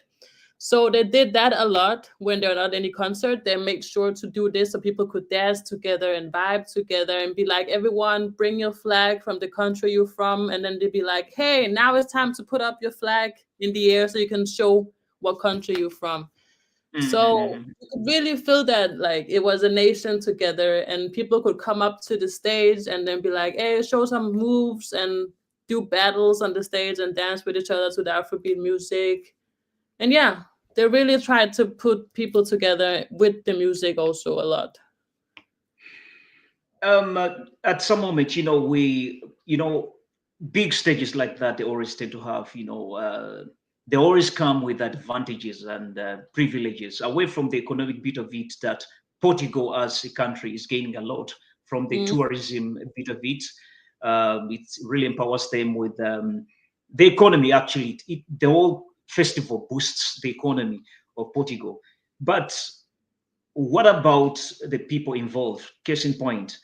So they did that a lot when there are not any concert. They make sure to do this so people could dance together and vibe together and be like, everyone, bring your flag from the country you're from. And then they'd be like, hey, now it's time to put up your flag in the air so you can show what country you're from. So mm, you could really feel that like it was a nation together and people could come up to the stage and then be like, hey, show some moves and do battles on the stage and dance with each other to the Afrobeat music. And yeah, they really tried to put people together with the music also a lot. at some moment, big stages like that, they always tend to have, they always come with advantages and privileges away from the economic bit of it that Portugal as a country is gaining a lot from the Mm, tourism bit of it. It really empowers them with the economy. Actually, the whole festival boosts the economy of Portugal. But what about the people involved? Case in point,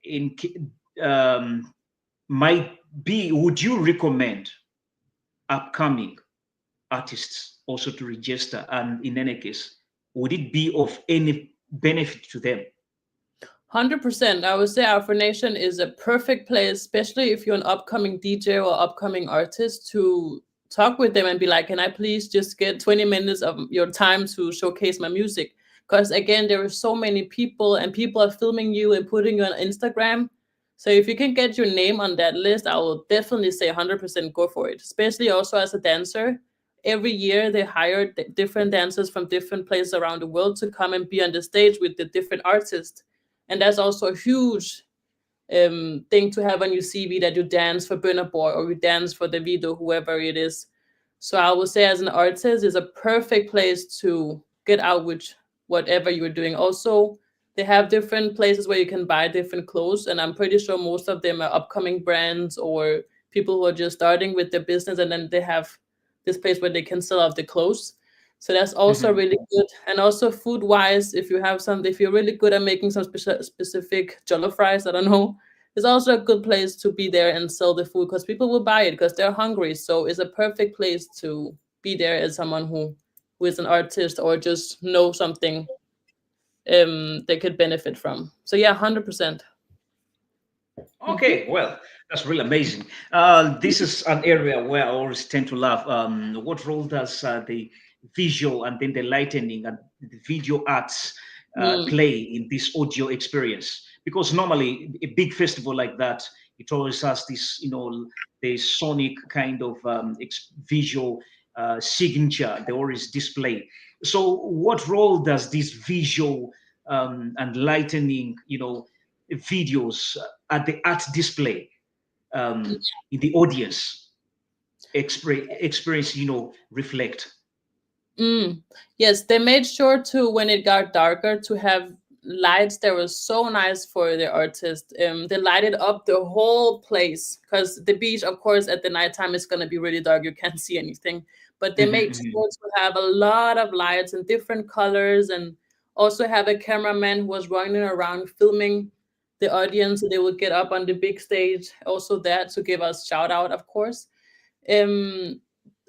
in might be. Would you recommend upcoming artists also to register? And in any case, would it be of any benefit to them? 100%. I would say Afro Nation is a perfect place, especially if you're an upcoming DJ or upcoming artist, to talk with them and be like, can I please just get 20 minutes of your time to showcase my music? Because again, there are so many people and people are filming you and putting you on Instagram. So if you can get your name on that list, I will definitely say 100% go for it, especially also as a dancer. Every year they hire different dancers from different places around the world to come and be on the stage with the different artists, and that's also a huge thing to have on your CV that you dance for Burna Boy or you dance for Davido, whoever it is. So I would say as an artist, it's a perfect place to get out with whatever you're doing. Also, they have different places where you can buy different clothes, and I'm pretty sure most of them are upcoming brands or people who are just starting with their business, and then they have this place where they can sell off the clothes. So that's also Mhm. really good. And also food wise, if you have some, if you're really good at making some specific jollof rice, I don't know, it's also a good place to be there and sell the food because people will buy it because they're hungry. So it's a perfect place to be there as someone who is an artist or just know something they could benefit from. So yeah, 100%. Okay, well, that's really amazing. This is an area where I always tend to laugh. What role does the visual and then the lightning and the video arts Mm, play in this audio experience? Because normally a big festival like that, it always has this, the sonic kind of visual signature they always display. So, what role does this visual and lightning, videos at the art display in the audience experience reflect? mm. Yes, they made sure to, when it got darker, to have lights that were so nice for the artist. They lighted up the whole place because the beach, of course, at the nighttime is going to be really dark. You can't see anything. But they Mhm, made mhm. sure to have a lot of lights in different colors and also have a cameraman who was running around filming the audience. They would get up on the big stage, also there to give us shout out, of course. Um,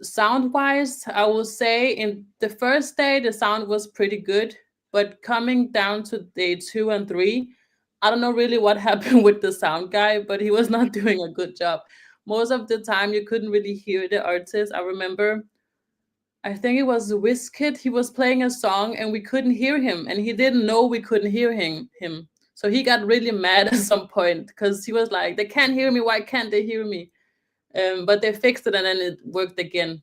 Sound wise, I will say in the first day the sound was pretty good, but coming down to day 2 and 3, I don't know really what happened with the sound guy, but he was not doing a good job. Most of the time you couldn't really hear the artist. I remember, I think it was Wizkid. He was playing a song and we couldn't hear him, and he didn't know we couldn't hear him. So he got really mad at some point because he was like, "They can't hear me. Why can't they hear me?" But they fixed it and then it worked again.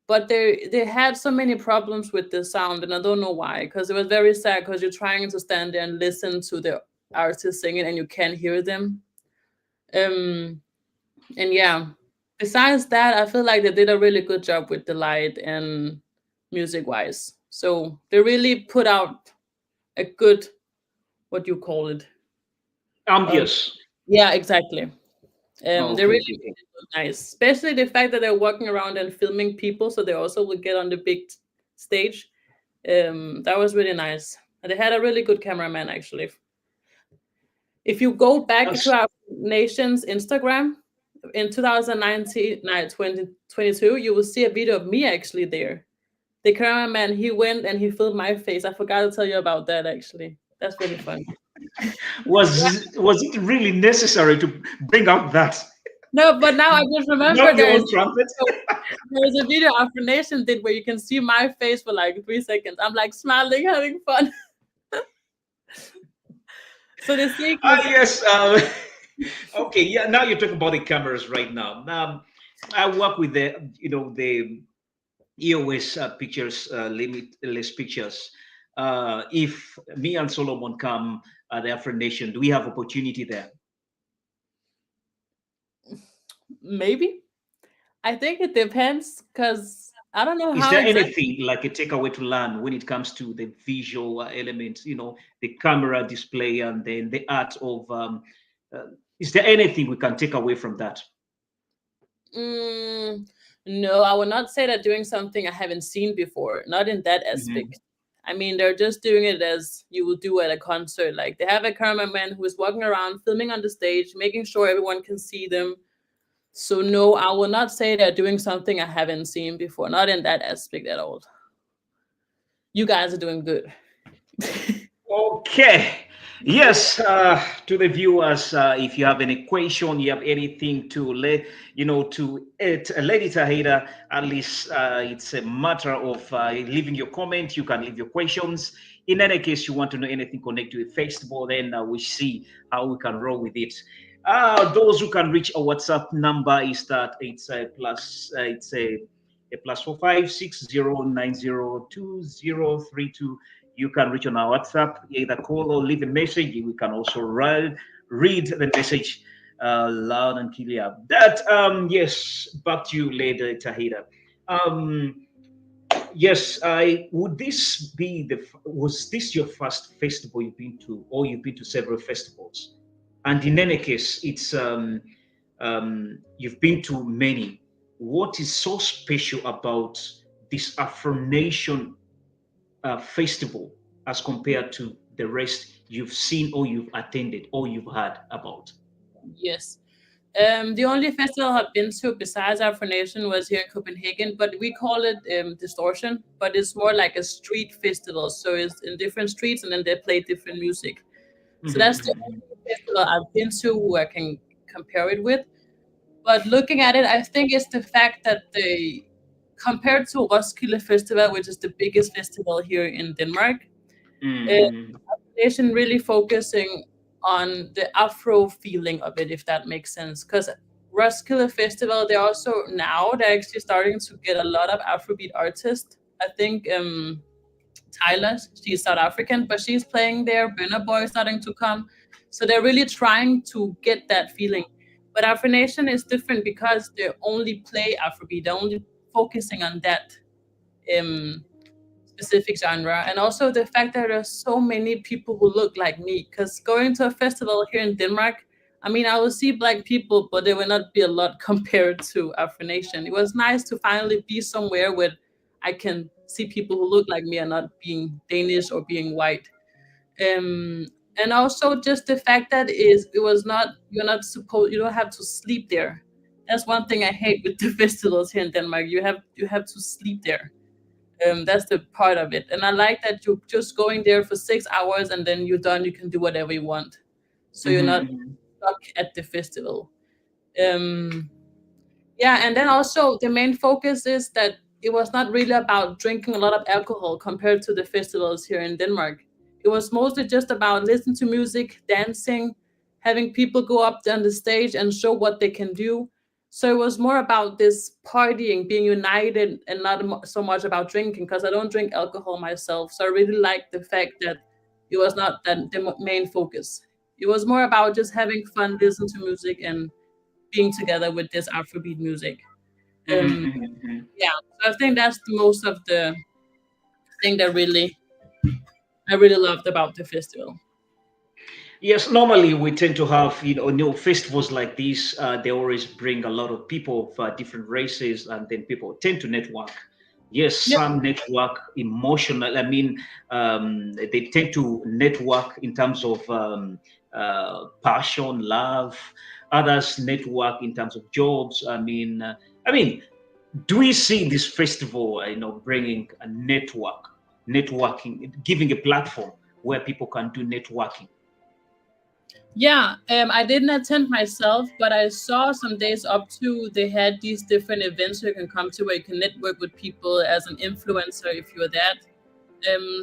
But they had so many problems with the sound, and I don't know why. Because it was very sad because you're trying to stand there and listen to the artist singing and you can't hear them. Um, and yeah, besides that, I feel like they did a really good job with the light and music wise. So they really put out a good, what do you call it? Um, Ambius. yeah, exactly. They Okay, really okay, okay. made it look nice, especially the fact that they're walking around and filming people, so they also would get on the big stage. That was really nice. And they had a really good cameraman, actually. If you go back to That's our nation's Instagram in 2019, 2022, you will see a video of me actually there. The cameraman, he went and he filmed my face. I forgot to tell you about that, actually. That's really fun. was it really necessary to bring up that? No, but now I just remember Not your there is own trumpet. there's a video Afro Nation did where you can see my face for like 3 seconds. I'm like smiling, having fun. So the secret, Yes. Okay. Yeah. Now you're talking about the cameras right now. I work with the EOS pictures, limitless pictures. If me and Solomon come at the Afro Nation, do we have opportunity there? maybe. I think it depends because I don't know Is how there exactly. anything like a takeaway to learn when it comes to the visual element, the camera display and then the art of, uh, is there anything we can take away from that? Mm, no, I would not say that doing something I haven't seen before. Not in that Mhm. aspect. I mean, they're just doing it as you would do at a concert. Like they have a cameraman who is walking around, filming on the stage, making sure everyone can see them. So no, I will not say they're doing something I haven't seen before. Not in that aspect at all. You guys are doing good. Okay. Yes, to the viewers, if you have any question, you have anything to let to it, let it Haida, at least it's a matter of leaving your comment. You can leave your questions. In any case, you want to know anything connected with festival, then we see how we can roll with it. Those who can reach our WhatsApp number is that it's a plus, a +4560902032. You can reach on our WhatsApp, either call or leave a message. We can also read the message loud and clear. That yes, back to you later, Tahida. Um, yes, I would this be was this your first festival you've been to, or you've been to several festivals? And in any case, it's you've been to many. What is so special about this Afro Nation festival as compared to the rest you've seen or you've attended or you've heard about? Yes. The only festival I've been to besides Afro Nation was here in Copenhagen, but we call it Distortion, but it's more like a street festival. So it's in different streets and then they play different music. So Mhm, that's the mhm, only festival I've been to who I can compare it with. But looking at it, I think it's the fact that they, compared to Roskilde Festival, which is the biggest festival here in Denmark, uh, mhm, nation really focusing on the Afro feeling of it, if that makes sense. Because Roskilde Festival, they're actually starting to get a lot of Afrobeat artists. I think Tyler, she's South African, but she's playing there. Burna Boy is starting to come, so they're really trying to get that feeling. But Afro Nation is different because they only play Afrobeat. They're only focusing on that. Um, Specific genre, and also the fact that there's so many people who look like me, because going to a festival here in Denmark, I mean, I will see black people, but there will not be a lot compared to Afro Nation. It was nice to finally be somewhere where I can see people who look like me and not being Danish or being white. And also just the fact that it was not, you're not supposed, you don't have to sleep there. That's one thing I hate with the festivals here in Denmark. You have to sleep there. That's the part of it. And I like that you're just going there for 6 hours and then you're done. You can do whatever you want. So you're not Mm-hmm. stuck at the festival. Um, yeah, and then also the main focus is that it was not really about drinking a lot of alcohol compared to the festivals here in Denmark. It was mostly just about listening to music, dancing, having people go up on the stage and show what they can do. So it was more about this partying, being united, and not so much about drinking, because I don't drink alcohol myself. So I really liked the fact that it was not that the main focus. It was more about just having fun, listen to music, and being together with this Afrobeat music. Um, Mm-hmm. yeah, so I think that's the most of the thing that really I really loved about the festival. Yes, normally we tend to have, festivals like this. They always bring a lot of people of different races, and then people tend to network. Yes, Yep. some network emotional. I mean, they tend to network in terms of passion, love. Others network in terms of jobs. I mean, do we see this festival, bringing a networking, giving a platform where people can do networking? Yeah, I didn't attend myself, but I saw some days up to they had these different events you can come to where you can network with people as an influencer if you're that.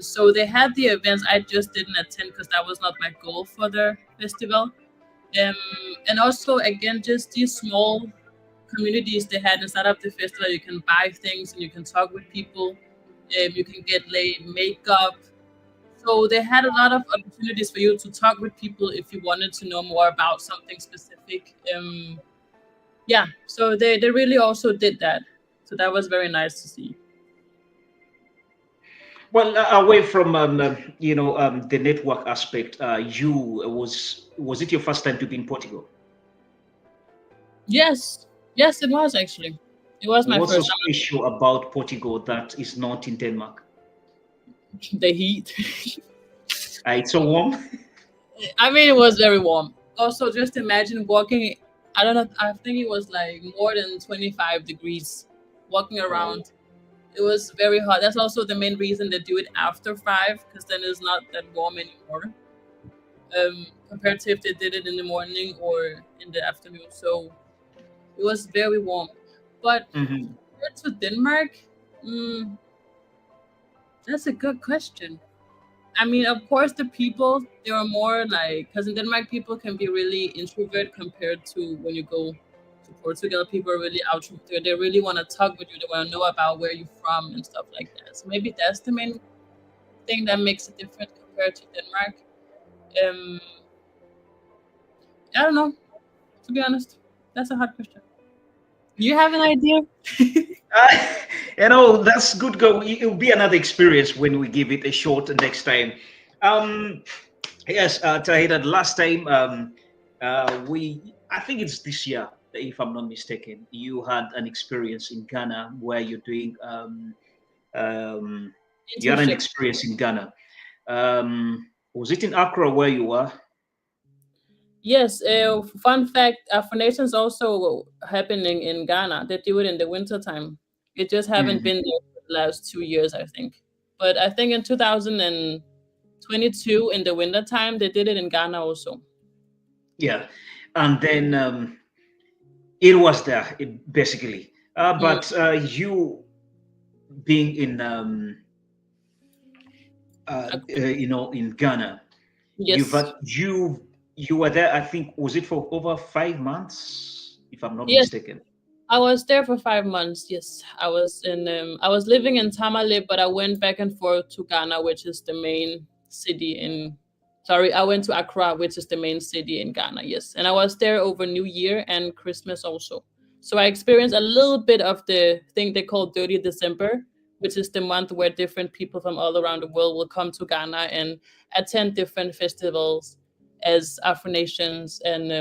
So they had the events. I just didn't attend because that was not my goal for the festival. Um, and also again, just these small communities they had inside of the festival. You can buy things and you can talk with people. You can get laid makeup. So they had a lot of opportunities for you to talk with people if you wanted to know more about something specific. Yeah, so they really also did that. So that was very nice to see. Well, away from the network aspect, you was it your first time to be in Portugal? Yes, yes, it was actually. It was my What's so first special about Portugal that is not in Denmark? time. The heat. It's so warm. I mean, it was very warm. Also, just imagine walking. I don't know. I think it was like more than 25 degrees walking Oh. around. It was very hot. That's also the main reason they do it after 5, because then it's not that warm anymore. Compared to if they did it in the morning or in the afternoon. So it was very warm. But Hmm. compared to Denmark, mm, that's a good question. I mean, of course, the people they are more like, because in Denmark people can be really introvert compared to when you go to Portugal. People are really out there. They really want to talk with you. They want to know about where you're from and stuff like that. So maybe that's the main thing that makes it different compared to Denmark. Um, I don't know. To be honest, that's a hard question. You have an idea? Uh, that's good. Go. It'll be another experience when we give it a shot next time. Um, yes, Tahira, last time I think it's this year, if I'm not mistaken, you had an experience in Ghana where um, you had an Internship. experience in Ghana. Was it in Accra where you were? Yes. Fun fact: Afro Nations also happening in Ghana. They do it in the winter time. It just haven't Mhm. been there for the last 2 years, I think. But I think in 2022, in the winter time, they did it in Ghana also. Yeah, and then it was there basically. Mm, But you being in okay. in Ghana, you've Yes. had, you were there. I think was it for over 5 months, if I'm not Yes. mistaken. I was there for 5 months. Yes, I was in. I was living in Tamale, but I went back and forth to Ghana, which is the main city in. Sorry, I went to Accra, which is the main city in Ghana. Yes, and I was there over New Year and Christmas also. So I experienced a little bit of the thing they call Dirty December, which is the month where different people from all around the world will come to Ghana and attend different festivals as Afro Nations and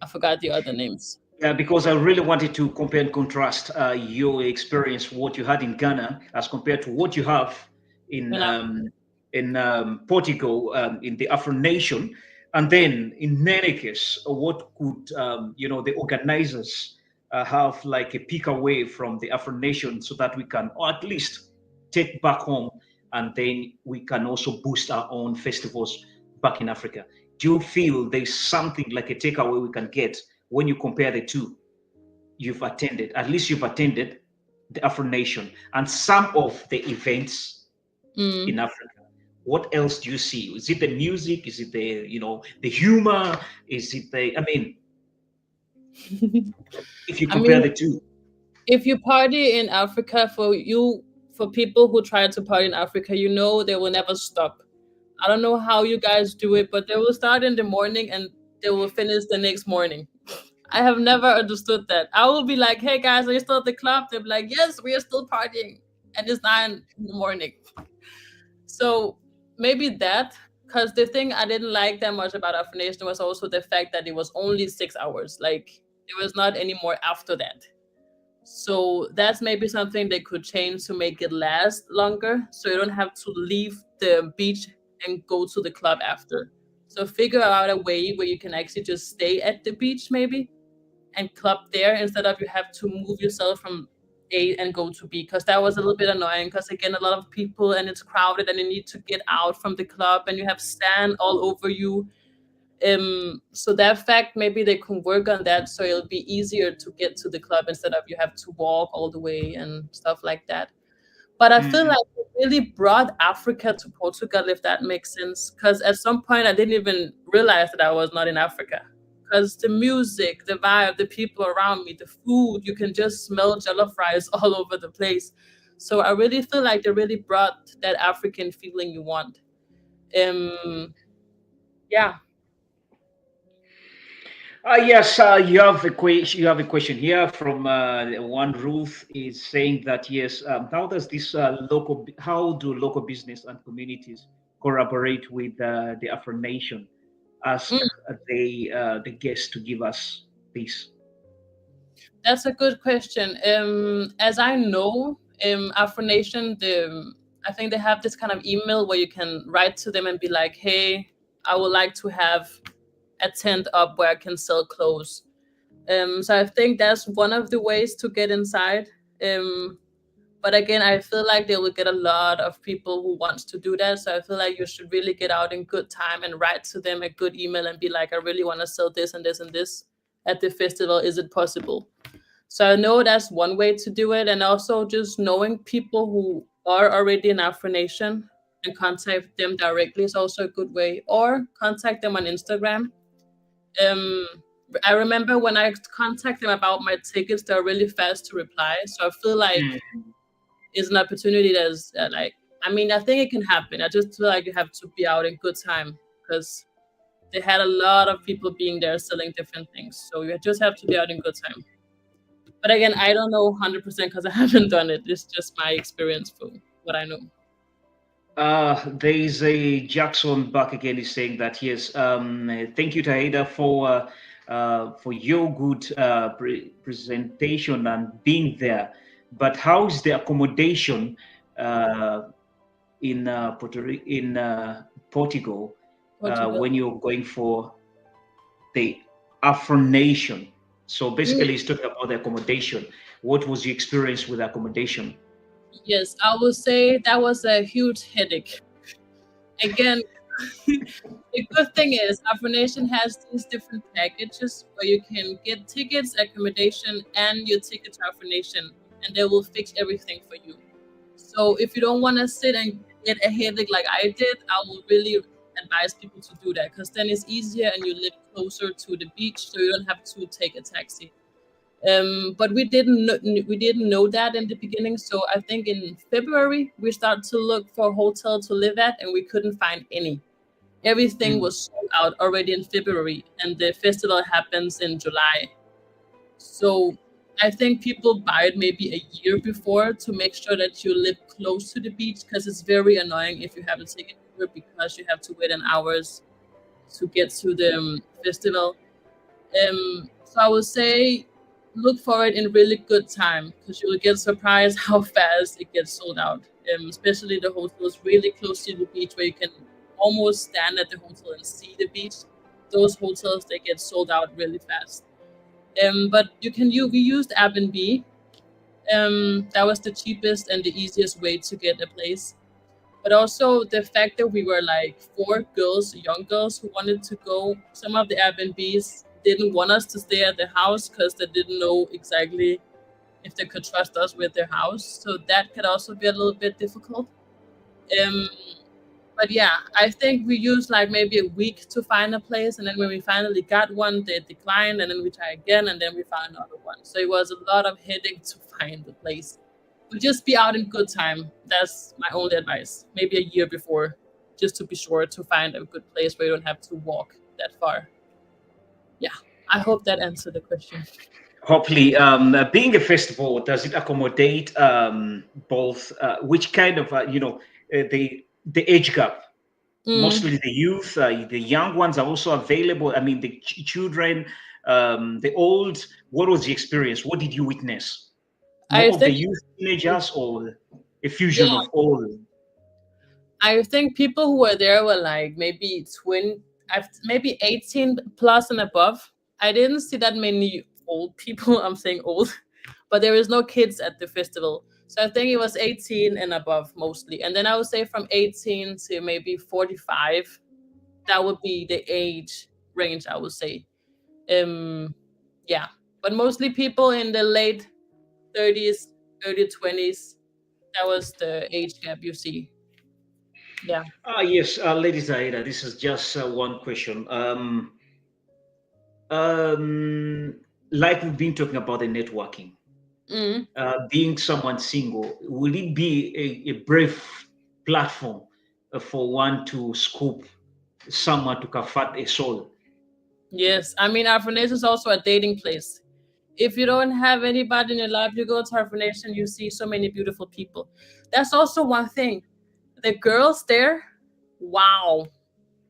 I forgot the other names. Yeah, because I really wanted to compare and contrast your experience, what you had in Ghana, as compared to what you have in And in Portugal, in the Afro nation. And then in any case, what could the organizers have like a pick away from the Afro nation so that we can, or at least take back home, and then we can also boost our own festivals back in Africa. Do you feel there's something like a takeaway we can get when you compare the two? You've attended, at least you've attended the Afro Nation and some of the events in Mm. Africa. What else do you see? Is it the music? Is it the the humor? Is it the? I mean, if you I compare mean, the two. if you party in Africa, for people who try to party in Africa, they will never stop. I don't know how you guys do it, but they will start in the morning and they will finish the next morning. I have never understood that. I will be like, "Hey guys, are you still at the club?" They'll be like, "Yes, we are still partying," and it's 9 in the morning. So maybe that, because the thing I didn't like that much about Afro Nation was also the fact that it was only 6 hours. Like there was not any more after that. So that's maybe something they could change to make it last longer, so you don't have to leave the beach and go to the club after. So figure out a way where you can actually just stay at the beach maybe and club there instead of you have to move yourself from A and go to B, because that was a little bit annoying because again a lot of people and it's crowded and you need to get out from the club and you have sand all over you. So that fact, maybe they can work on that so it'll be easier to get to the club instead of you have to walk all the way and stuff like that. But I feel Mm, like it really brought Africa to Portugal, if that makes sense. Because at some point I didn't even realize that I was not in Africa. Because the music, the vibe, the people around me, the food, you can just smell jollof rice all over the place. So I really feel like they really brought that African feeling you want. Um, yeah. yes, you have a question here from one Ruth is saying that yes, how do local business and communities collaborate with the Afro Nation? Ask Mm. the guests to give us this. That's a good question. As I know, Afro Nation, I think they have this kind of email where you can write to them and be like, "Hey, I would like to have a tent up where I can sell clothes." So I think that's one of the ways to get inside. Um, but again, I feel like they will get a lot of people who wants to do that. So I feel like you should really get out in good time and write to them a good email and be like, "I really want to sell this and this and this at the festival. Is it possible?" So I know that's one way to do it. And also just knowing people who are already in Afro Nation and contact them directly is also a good way. Or contact them on Instagram. Um, I remember when I contact them about my tickets, they're really fast to reply. So I feel like it's an opportunity that's I mean, I think it can happen. I just feel like you have to be out in good time because they had a lot of people being there selling different things. So you just have to be out in good time. But again, I don't know 100% because I haven't done it. It's just my experience for what I know. There is a Jackson back again is saying that yes. Thank you, Tahida, for your good presentation and being there. But how is the accommodation uh, in Portugal Portugal. when you're going for the Afro Nation? So Mm, basically, he's talking about the accommodation. What was your experience with accommodation? yes, I would say that was a huge headache. Again, the good thing is Afro Nation has these different packages where you can get tickets, accommodation, and your ticket to Afro Nation, and they will fix everything for you. So if you don't want to sit and get a headache like I did, I will really advise people to do that because then it's easier and you live closer to the beach, so you don't have to take a taxi. But we didn't know that in the beginning. So I think in February we started to look for a hotel to live at, and we couldn't find any. Everything Mm. was sold out already in February, and the festival happens in July. So I think people buy it maybe a year before to make sure that you live close to the beach because it's very annoying if you have a ticket here because you have to wait an hours to get to the festival. So I would say look for it in really good time because you will get surprised how fast it gets sold out. especially the hotels really close to the beach where you can almost stand at the hotel and see the beach. Those hotels, they get sold out really fast. But we used Airbnb. That was the cheapest and the easiest way to get a place. But also the fact that we were like 4 young girls who wanted to go. Some of the Airbnbs didn't want us to stay at the house because they didn't know exactly if they could trust us with their house. So that could also be a little bit difficult. But yeah, I think we used like maybe a week to find a place, and then when we finally got one, they declined, and then we try again, and then we found another one. So it was a lot of headache to find the place. But just be out in good time. That's my only advice. Maybe a year before, just to be sure to find a good place where you don't have to walk that far. Yeah, I hope that answered the question. Hopefully, being a festival, does it accommodate both? Which kind of the age gap? Mostly the youth, the young ones are also available. I mean, the children, the old. What was the experience? What did you witness? More I of the think, youth, teenagers, or a fusion yeah, of all? I think people who were there were like maybe maybe 18 plus and above. I didn't see that many old people. I'm saying old, but there is no kids at the festival. So I think it was 18 and above mostly. And then I would say from 18 to maybe 45, that would be the age range, I would say. Yeah, but mostly people in the late 30s, early 20s. That was the age gap you see. Yeah. Yes, Lady Zaida, this is just one question. Like we've been talking about the networking, Mm. being someone single, will it be a brave platform for one to scoop someone to kafat a soul? Yes, I mean, Afro Nation is also a dating place. If you don't have anybody in your life, you go to Afro Nation, you see so many beautiful people. That's also one thing. The girls there, wow,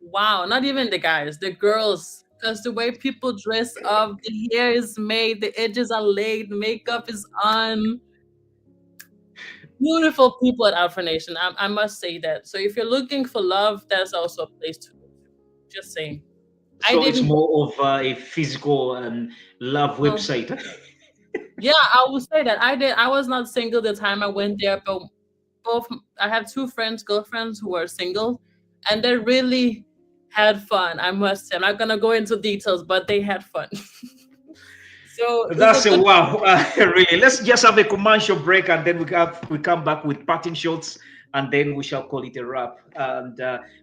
wow. Not even the guys, the girls. Because the way people dress up, the hair is made, the edges are laid, makeup is on. Beautiful people at Afro Nation. I must say that. So if you're looking for love, that's also a place to go. Just saying. I So it's didn't. more of a physical love Oh, website. yeah, I would say that. I was not single the time I went there, but both I have 2 girlfriends who are single, and they really had fun. I must say. I'm not gonna go into details, but they had fun. So it's a That's a good. wow, really. Let's just have a commercial break, and then we come back with parting shots, and then we shall call it a wrap. And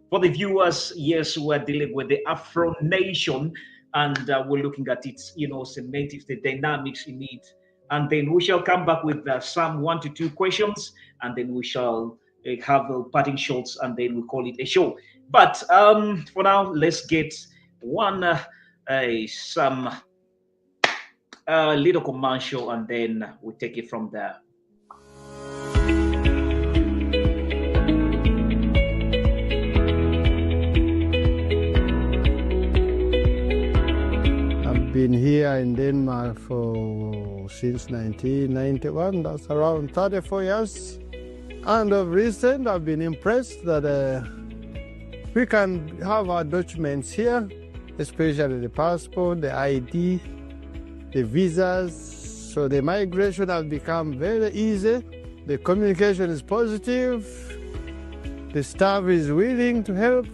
for the viewers, yes, we're dealing with the Afro Nation, and we're looking at its semantics, the dynamics in it, and then we shall come back with some 1 to 2 questions, and then we shall have parting shots, and then we call it a show. But for now, let's get one some little commercial, and then we take it from there. I've been here in Denmark since 1991. That's around 34 years. And of recent, I've been impressed that we can have our documents here, especially the passport, the ID, the visas. So the migration has become very easy. The communication is positive. The staff is willing to help.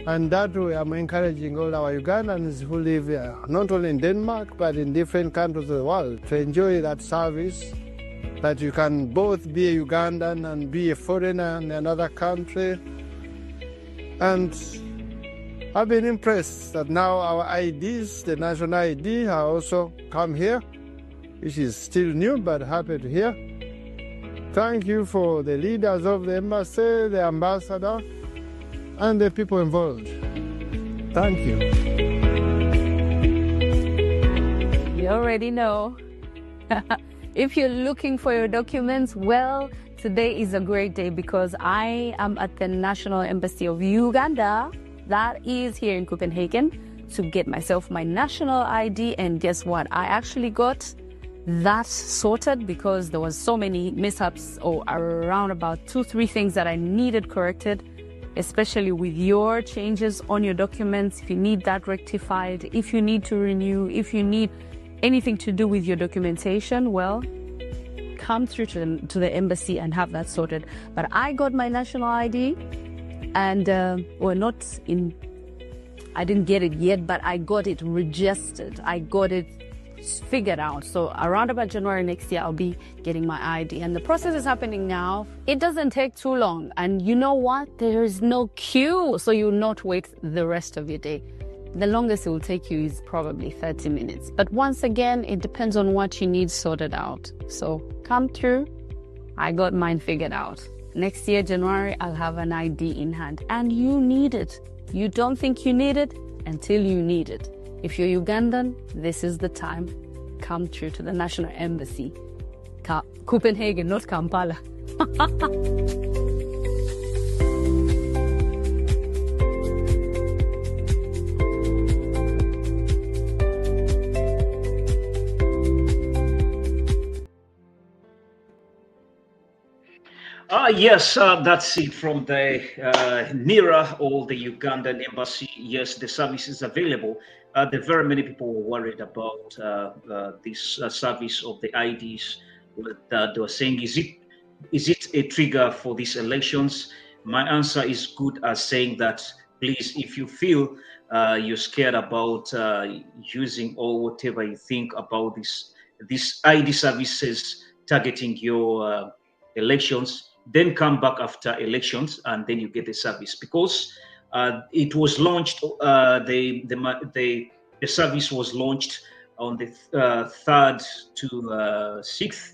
And that way I'm encouraging all our Ugandans who live not only in Denmark, but in different countries of the world to enjoy that service, that you can both be a Ugandan and be a foreigner in another country. And I've been impressed that now our IDs, the national ID, have also come here, which is still new, but happy to hear. Thank you for the leaders of the embassy, the ambassador, and the people involved. Thank you. You already know. If you're looking for your documents, well, today is a great day because I am at the National Embassy of Uganda, that is here in Copenhagen, to get myself my national ID. And guess what? I actually got that sorted because there was so many mishaps or around about 2-3 things that I needed corrected, especially with your changes on your documents. If you need that rectified, if you need to renew, if you need anything to do with your documentation, well, come through to the embassy and have that sorted. But I got my national ID and I didn't get it yet, but I got it registered. I got it figured out. So around about January next year, I'll be getting my ID. And the process is happening now. It doesn't take too long. And you know what? There is no queue. So you'll not wait the rest of your day. The longest it will take you is probably 30 minutes. But once again, it depends on what you need sorted out. So come through. I got mine figured out. Next year, January, I'll have an ID in hand. And you need it. You don't think you need it until you need it. If you're Ugandan, this is the time. Come through to the National Embassy. Copenhagen, not Kampala. Yes, that's it from the NERA or the Ugandan embassy. Yes, the service is available. There are very many people were worried about this service of the IDs. They were saying, is it a trigger for these elections? My answer is good as saying that, please, if you feel you're scared about using or whatever you think about this ID services targeting your elections, then come back after elections and then you get the service, because it was launched. The service was launched on the 3rd to 6th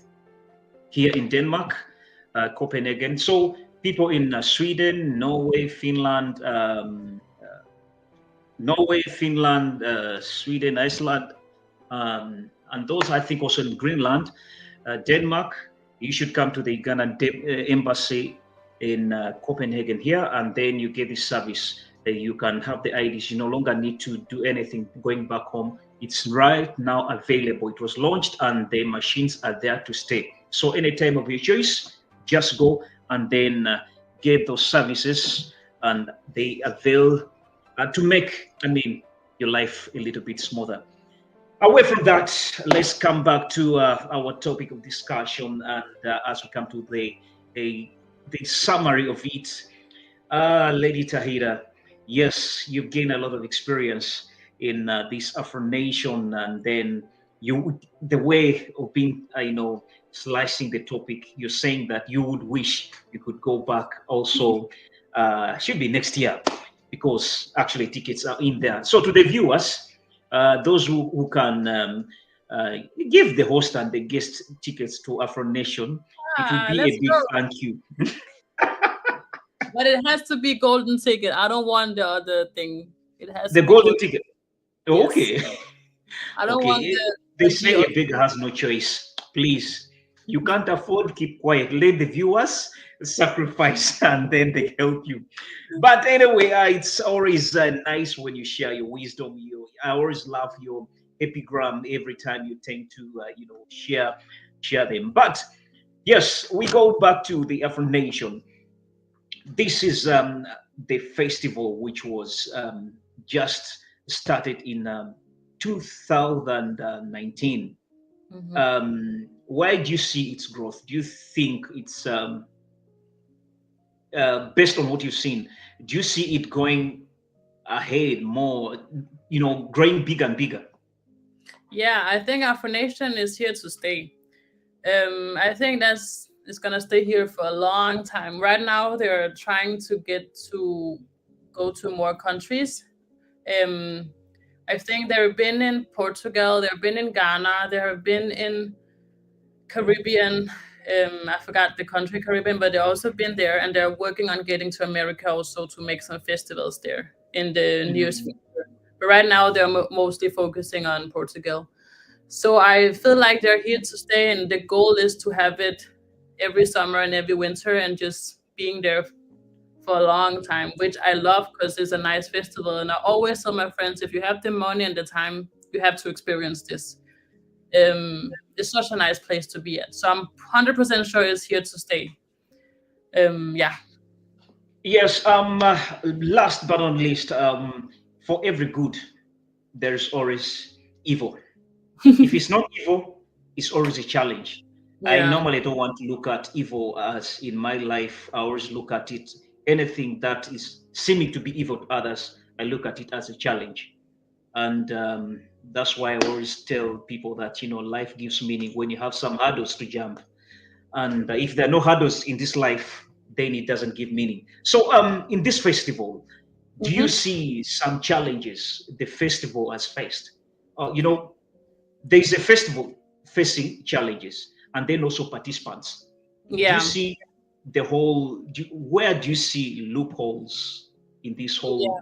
here in Denmark, Copenhagen. So people in Sweden, Norway, Finland, Sweden, Iceland, and those I think also in Greenland, Denmark. You should come to the Ugandan embassy in Copenhagen here, and then you get this service. You can have the IDs. You no longer need to do anything going back home. It's right now available. It was launched, and the machines are there to stay. So any time of your choice, just go and then get those services, and they avail to make, your life a little bit smoother. Away from that, let's come back to our topic of discussion, and as we come to the summary of it, Lady Tahira, yes, you've gained a lot of experience in this Afro nation, and then the way of being, slicing the topic. You're saying that you would wish you could go back. Also, should be next year, because actually tickets are in there. So to the viewers. Those who can give the host and the guest tickets to Afro Nation, it would be a big thank you. But it has to be golden ticket. I don't want the other thing. It has the to golden ticket. Yes. Okay. I don't want They say a beggar has no choice. Please, you can't afford. Keep quiet. Let the viewers sacrifice, and then they help you. But anyway, it's always nice when you share your wisdom. I always love your epigram every time you tend to share them. But yes, we go back to the Afro Nation. This is the festival which was just started in 2019. Mm-hmm. Why do you see its growth? Do you think it's based on what you've seen? Do you see it going ahead more, growing bigger and bigger? Yeah, I think Afro Nation is here to stay. I think it's gonna stay here for a long time. Right now, they're trying to go to more countries. I think they've been in Portugal, they've been in Ghana, they have been in Caribbean. I forgot the country, Caribbean, but they've also been there, and they're working on getting to America also to make some festivals there in the nearest future. But right now, they're mostly focusing on Portugal. So I feel like they're here to stay, and the goal is to have it every summer and every winter, and just being there for a long time, which I love because it's a nice festival. And I always tell my friends, if you have the money and the time, you have to experience this. It's such a nice place to be at. So I'm 100% sure it's here to stay. Yeah. Yes. Last but not least, for every good, there's always evil. If it's not evil, it's always a challenge. I Yeah. normally don't want to look at evil as in my life. I always look at it, anything that is seeming to be evil to others, I look at it as a challenge. And that's why I always tell people that, life gives meaning when you have some hurdles to jump. And if there are no hurdles in this life, then it doesn't give meaning. So in this festival, do you Mhm. see some challenges the festival has faced? There is a festival facing challenges and then also participants. Do you Yeah. see where do you see loopholes in this Yeah. whole,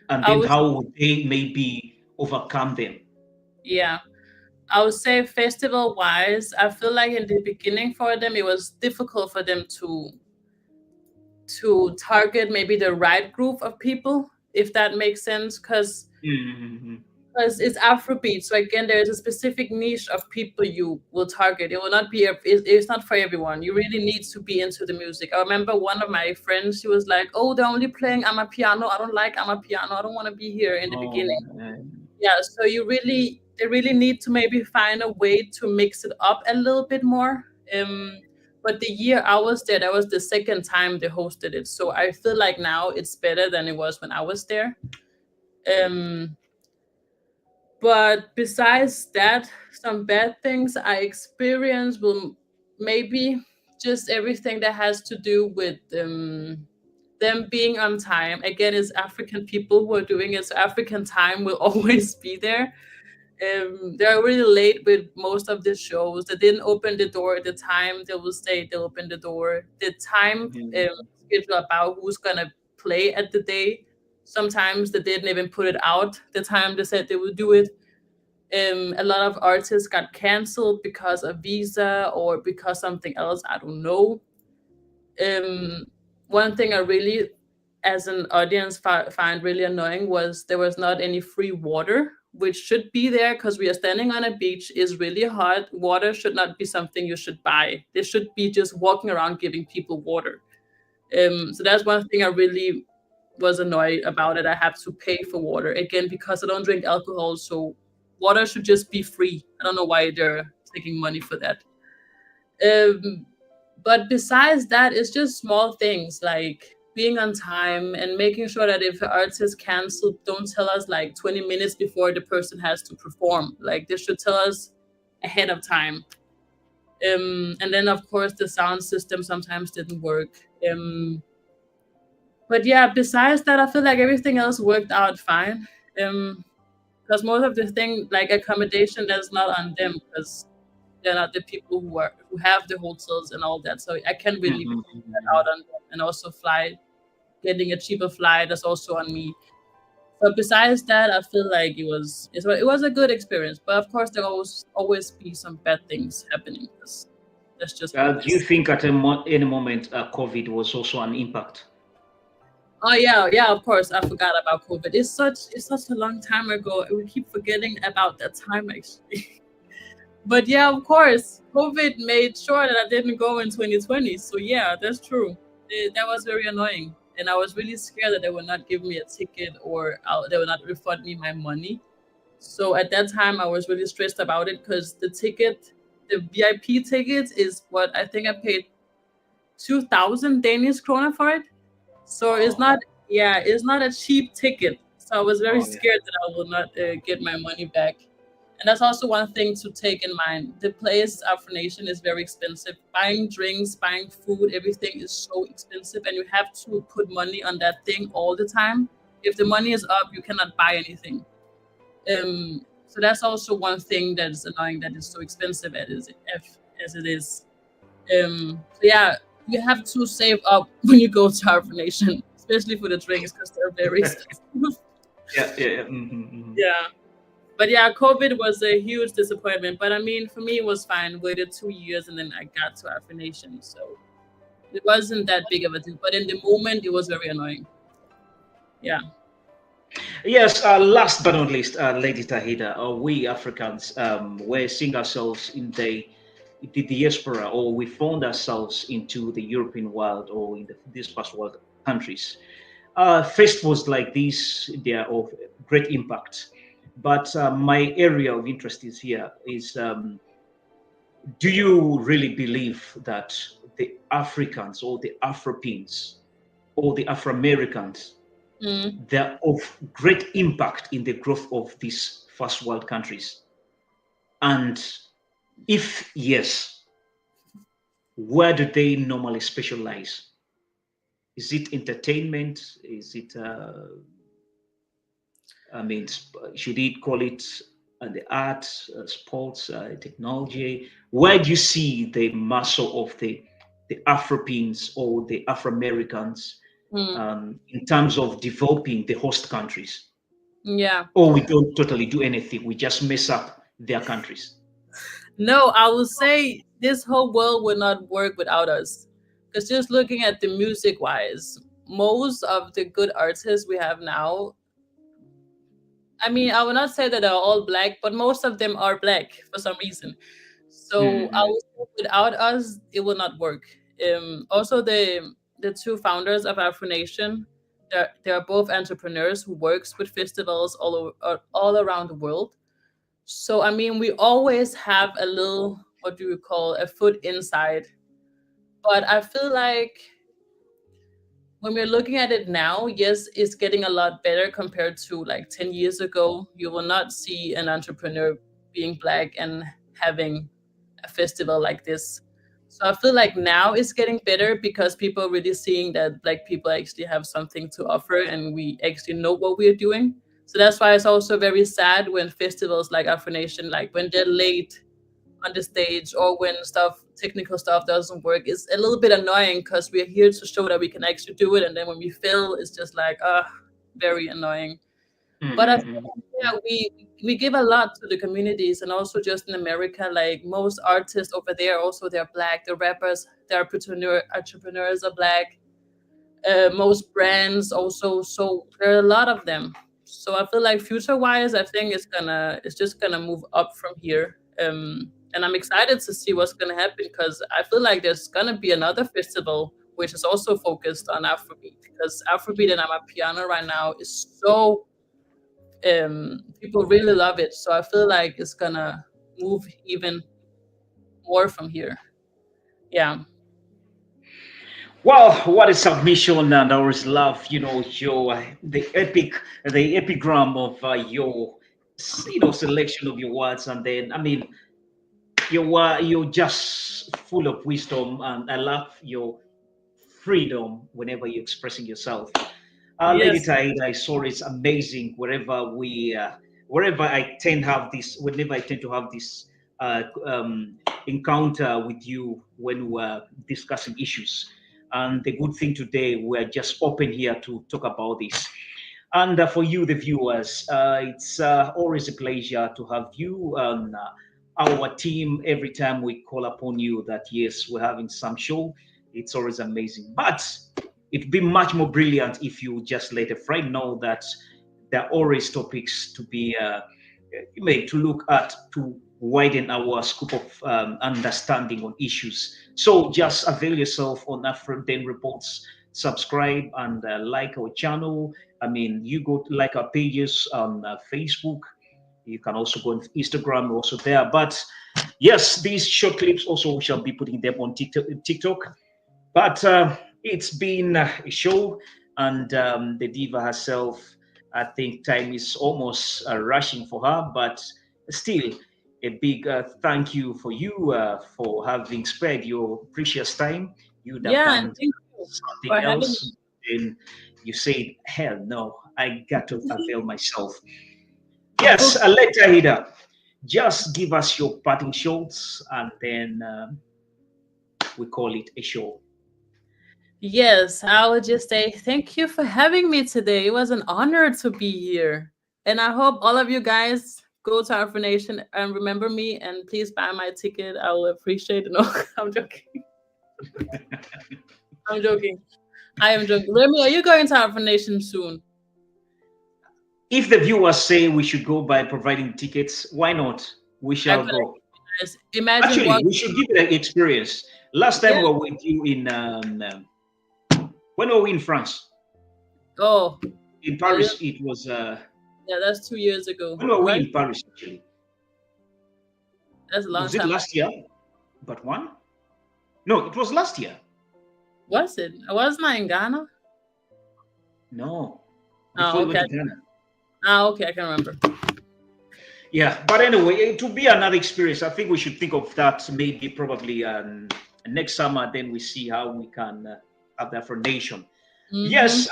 and I then would how would they maybe overcome them? yeah. I would say festival wise, I feel like in the beginning for them it was difficult for them to target maybe the right group of people, if that makes sense, because Mhm. it's Afrobeat. So again, there is a specific niche of people you will target. It will not be it's not for everyone. You really need to be into the music. I remember one of my friends, she was like, "Oh, they're only playing Amapiano. I don't like Amapiano. I don't want to be here in the Oh, beginning." Yeah, so they really need to maybe find a way to mix it up a little bit more. But the year I was there, that was the second time they hosted it. So I feel like now it's better than it was when I was there. Um, but besides that, some bad things I experienced will maybe just everything that has to do with them being on time. Again, it's African people who are doing it, so African time will always be there. They're really late with most of the shows. They didn't open the door at the time they will say they open the door. The time mhm. schedule about who's gonna play at the day. Sometimes they didn't even put it out the time they said they would do it. A lot of artists got canceled because of visa or because something else. I don't know. Um, One thing I really, as an audience, find really annoying was there was not any free water, which should be there because we are standing on a beach. It's really hot. Water should not be something you should buy. They should be just walking around giving people water. So that's one thing I really was annoyed about it. I have to pay for water again because I don't drink alcohol, so water should just be free. I don't know why they're taking money for that. Um, but besides that, it's just small things like being on time and making sure that if an artist cancel, don't tell us like 20 minutes before the person has to perform. Like they should tell us ahead of time. And then of course the sound system sometimes didn't work. But yeah, besides that, I feel like everything else worked out fine. Because most of the thing like accommodation, that's not on them because they're not the people who have the hotels and all that. So I can't really Mhm, blame that out mhm. on them. And also getting a cheaper flight, that's also on me. But besides that, I feel like it was a good experience. But of course, there always be some bad things happening. That's just how it Do you is. think at any moment COVID was also an impact? Oh yeah, yeah. Of course, I forgot about COVID. It's such a long time ago. We keep forgetting about that time actually. But yeah, of course, COVID made sure that I didn't go in 2020. So yeah, that's true. That was very annoying, and I was really scared that they would not give me a ticket or they would not refund me my money. So at that time, I was really stressed about it because the VIP ticket, is what I think I paid 2,000 Danish kroner for it. So it's Oh, not, yeah, it's not a cheap ticket. So I was very oh yeah. scared that I will not get my money back. And that's also one thing to take in mind. The place, Afro Nation, is very expensive. Buying drinks, buying food, everything is so expensive, and you have to put money on that thing all the time. If the money is up, you cannot buy anything. So that's also one thing that is annoying that is so expensive as it is. So yeah, you have to save up when you go to Afro Nation, especially for the drinks because they're very expensive. Yeah, yeah, yeah. Mhm. Yeah. But yeah, COVID was a huge disappointment. But I mean, for me, it was fine. Waited 2 years and then I got to Afro Nation. So it wasn't that big of a deal. But in the moment, it was very annoying. Yeah. Yes, last but not least, Lady Tahida, we Africans, we're seeing ourselves in the diaspora, or we found ourselves into the European world or in these first world countries. Festivals like this, they are of great impact. But my area of interest is here is do you really believe that the Africans or the Afropins or the Afro Americans Mm. they're of great impact in the growth of these first world countries? And if yes, where do they normally specialize? Is it entertainment? Is it, I mean, should he call it the arts, sports, technology? Where do you see the muscle of the Afropins or the Afro Americans Mm. in terms of developing the host countries? Yeah. Or we don't totally do anything, we just mess up their countries? No, I would say this whole world would not work without us. Because just looking at the music wise, most of the good artists we have now, I mean, I would not say that they're all black, but most of them are black for some reason. So I Mhm. would say without us, it will not work. Also, the two founders of Afro Nation, they are both entrepreneurs who works with festivals all around the world. So I mean, we always have a little, what do you call, a foot inside. But I feel like when we're looking at it now, yes, it's getting a lot better compared to like 10 years ago. You will not see an entrepreneur being black and having a festival like this. So I feel like now it's getting better because people are really seeing that black people actually have something to offer and we actually know what we're doing. So that's why it's also very sad when festivals like Afro Nation, like when they're late on the stage or when technical stuff doesn't work. It's a little bit annoying because we're here to show that we can actually do it, and then when we fail, it's just like very annoying. But I feel Mhm. like, yeah, we give a lot to the communities, and also just in America, like most artists over there, also they're black. The rappers, the entrepreneurs are black. Most brands also, so there are a lot of them. So I feel like future wise, I think it's just gonna move up from here. And I'm excited to see what's gonna happen because I feel like there's gonna be another festival which is also focused on Afrobeat because Afrobeat and Amapiano right now is so people really love it. So I feel like it's gonna move even more from here. Yeah. Well, what a submission, and I always love, your the epigram of your, selection of your words, and then I mean, you're just full of wisdom, and I love your freedom whenever you're expressing yourself. Lady Yes. Taida, I saw it's amazing wherever I tend to have this, whenever I tend to have this encounter with you when we're discussing issues. And the good thing today, we're just open here to talk about this. And for you, the viewers, it's always a pleasure to have you on our team every time we call upon you that, yes, we're having some show. It's always amazing. But it'd be much more brilliant if you just let a friend know that there are always topics to be made to look at to widen our scope of understanding on issues. So just avail yourself on Afro Den Reports, subscribe and like our channel. I mean, you go to like our pages on Facebook. You can also go on Instagram, also there. But yes, these short clips also we shall be putting them on TikTok. But it's been a show, and the diva herself, I think time is almost rushing for her, but still, a big thank you for you for having spared your precious time. You'd have Yeah, and done thank you something for having me. else, then you said, hell no, I got to avail myself. Yes, Okay. later, Hida, just give us your parting shots, and then we call it a show. Yes, I would just say thank you for having me today. It was an honor to be here. And I hope all of you guys go to Afro Nation and remember me and please buy my ticket. I will appreciate it. No, I'm joking. I'm joking. I am joking. Remy, are you going to Afro Nation soon? if the viewers say we should go by providing tickets, why not? We shall go. Imagine Actually, we should give it an experience. Last time we were with you in when were we in France? Oh, in Paris. It was that's 2 years ago. when were we in Paris actually? That's a long Was time. it last year? But one? No, it was last year. Was it? I was not in Ghana. No. Oh, We went okay. to Ghana. Okay, I can remember. Yeah, but anyway, it will be another experience. I think we should think of that maybe probably next summer. Then we see how we can have that for nation. Yes.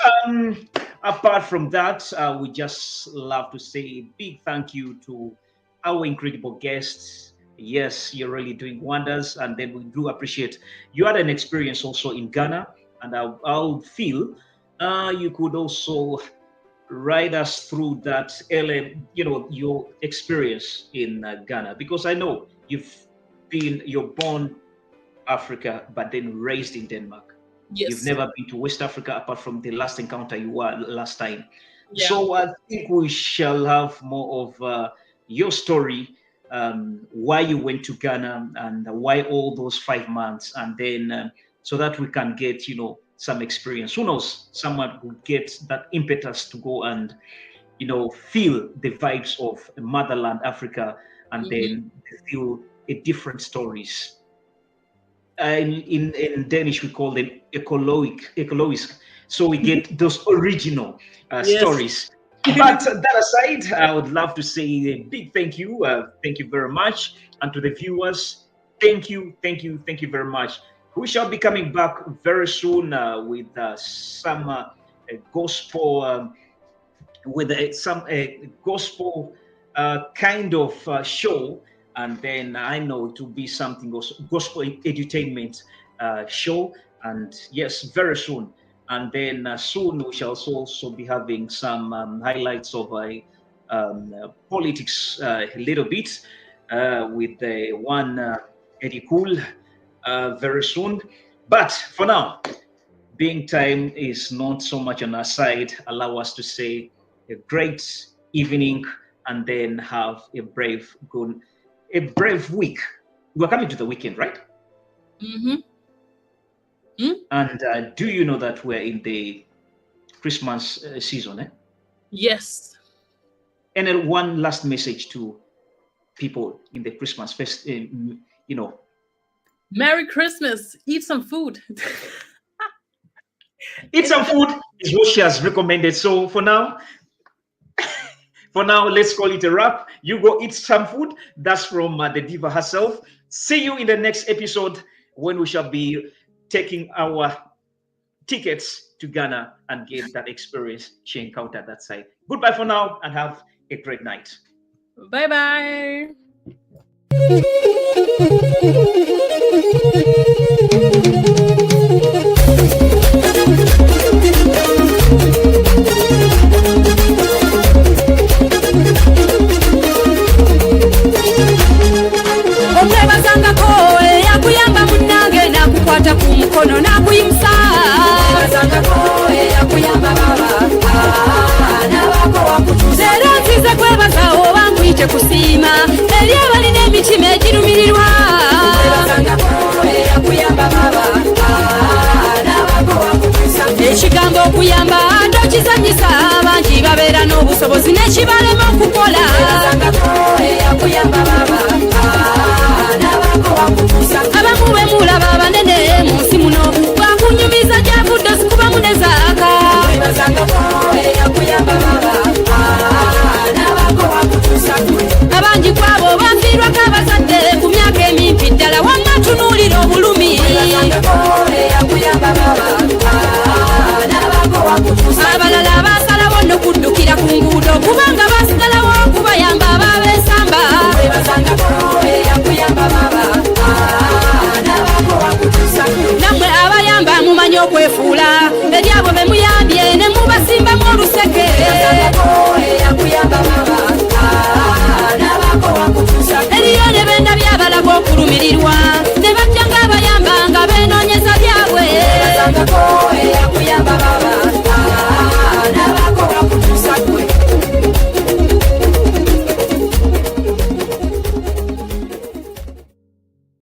Apart from that, we just love to say a big thank you to our incredible guests. Yes, you're really doing wonders, and then we do appreciate you had an experience also in Ghana, and I'll feel you could also ride us through that, your experience in Ghana, because I know you're born Africa, but then raised in Denmark. Yes. You've never been to West Africa apart from the last encounter you were last time. Yeah. So I think we shall have more of your story, why you went to Ghana and why all those 5 months, and then so that we can get, some experience. Who knows, someone will get that impetus to go and, feel the vibes of motherland Africa, and then feel different stories. In Danish, we call them ecologisk. So we get those original stories. But that aside, I would love to say a big thank you. Thank you very much. And to the viewers, thank you very much. We shall be coming back very soon with some gospel, some gospel kind of show. And then I know it will be something gospel edutainment show. And yes, very soon. And then soon we shall also be having some highlights of politics a little bit with one Eddie Cool very soon. But for now, being time is not so much on our side, allow us to say a great evening and then have a brave week. We're coming to the weekend, right? And do you know that we're in the Christmas season? Yes. And then one last message to people in the Christmas fest, Merry Christmas. Eat some food. Eat some food is what she has recommended. So for now, let's call it a wrap. You go eat some food. That's from the diva herself. See you in the next episode when we shall be taking our tickets to Ghana and get that experience she encountered that side. Goodbye for now and have a great night. Bye-bye. Yakuyamba munange nakukwata ku mukono nakuyimsa yakuyamba baba nabako wakutuza era nzize kwebazawo bankuyite kusiima eri abalina emitima egirumirirwa yakuyamba baba nabako wakutuza ekigambo okuyamba ndokizanyisa abangi babeera n'obusobozi n'ekibalema okukola yakuyamba baba abamu bemulaba abanene mu nsi muno bakunyumiza gyavudde zikuba munezaaka abangi kwabo bafiirwako abazadde ku myaka emimpi ddala wamma tunuulira obulumi abalala basalawo n'okuddukira ku nguudo kubanga basigalawo okubayamba ababeesamba nammwe abayamba mumanyi okwefuula eri abo be muyambye ne mubasimbamu oluseke eriyo ne benda byabalaga okulumirirwa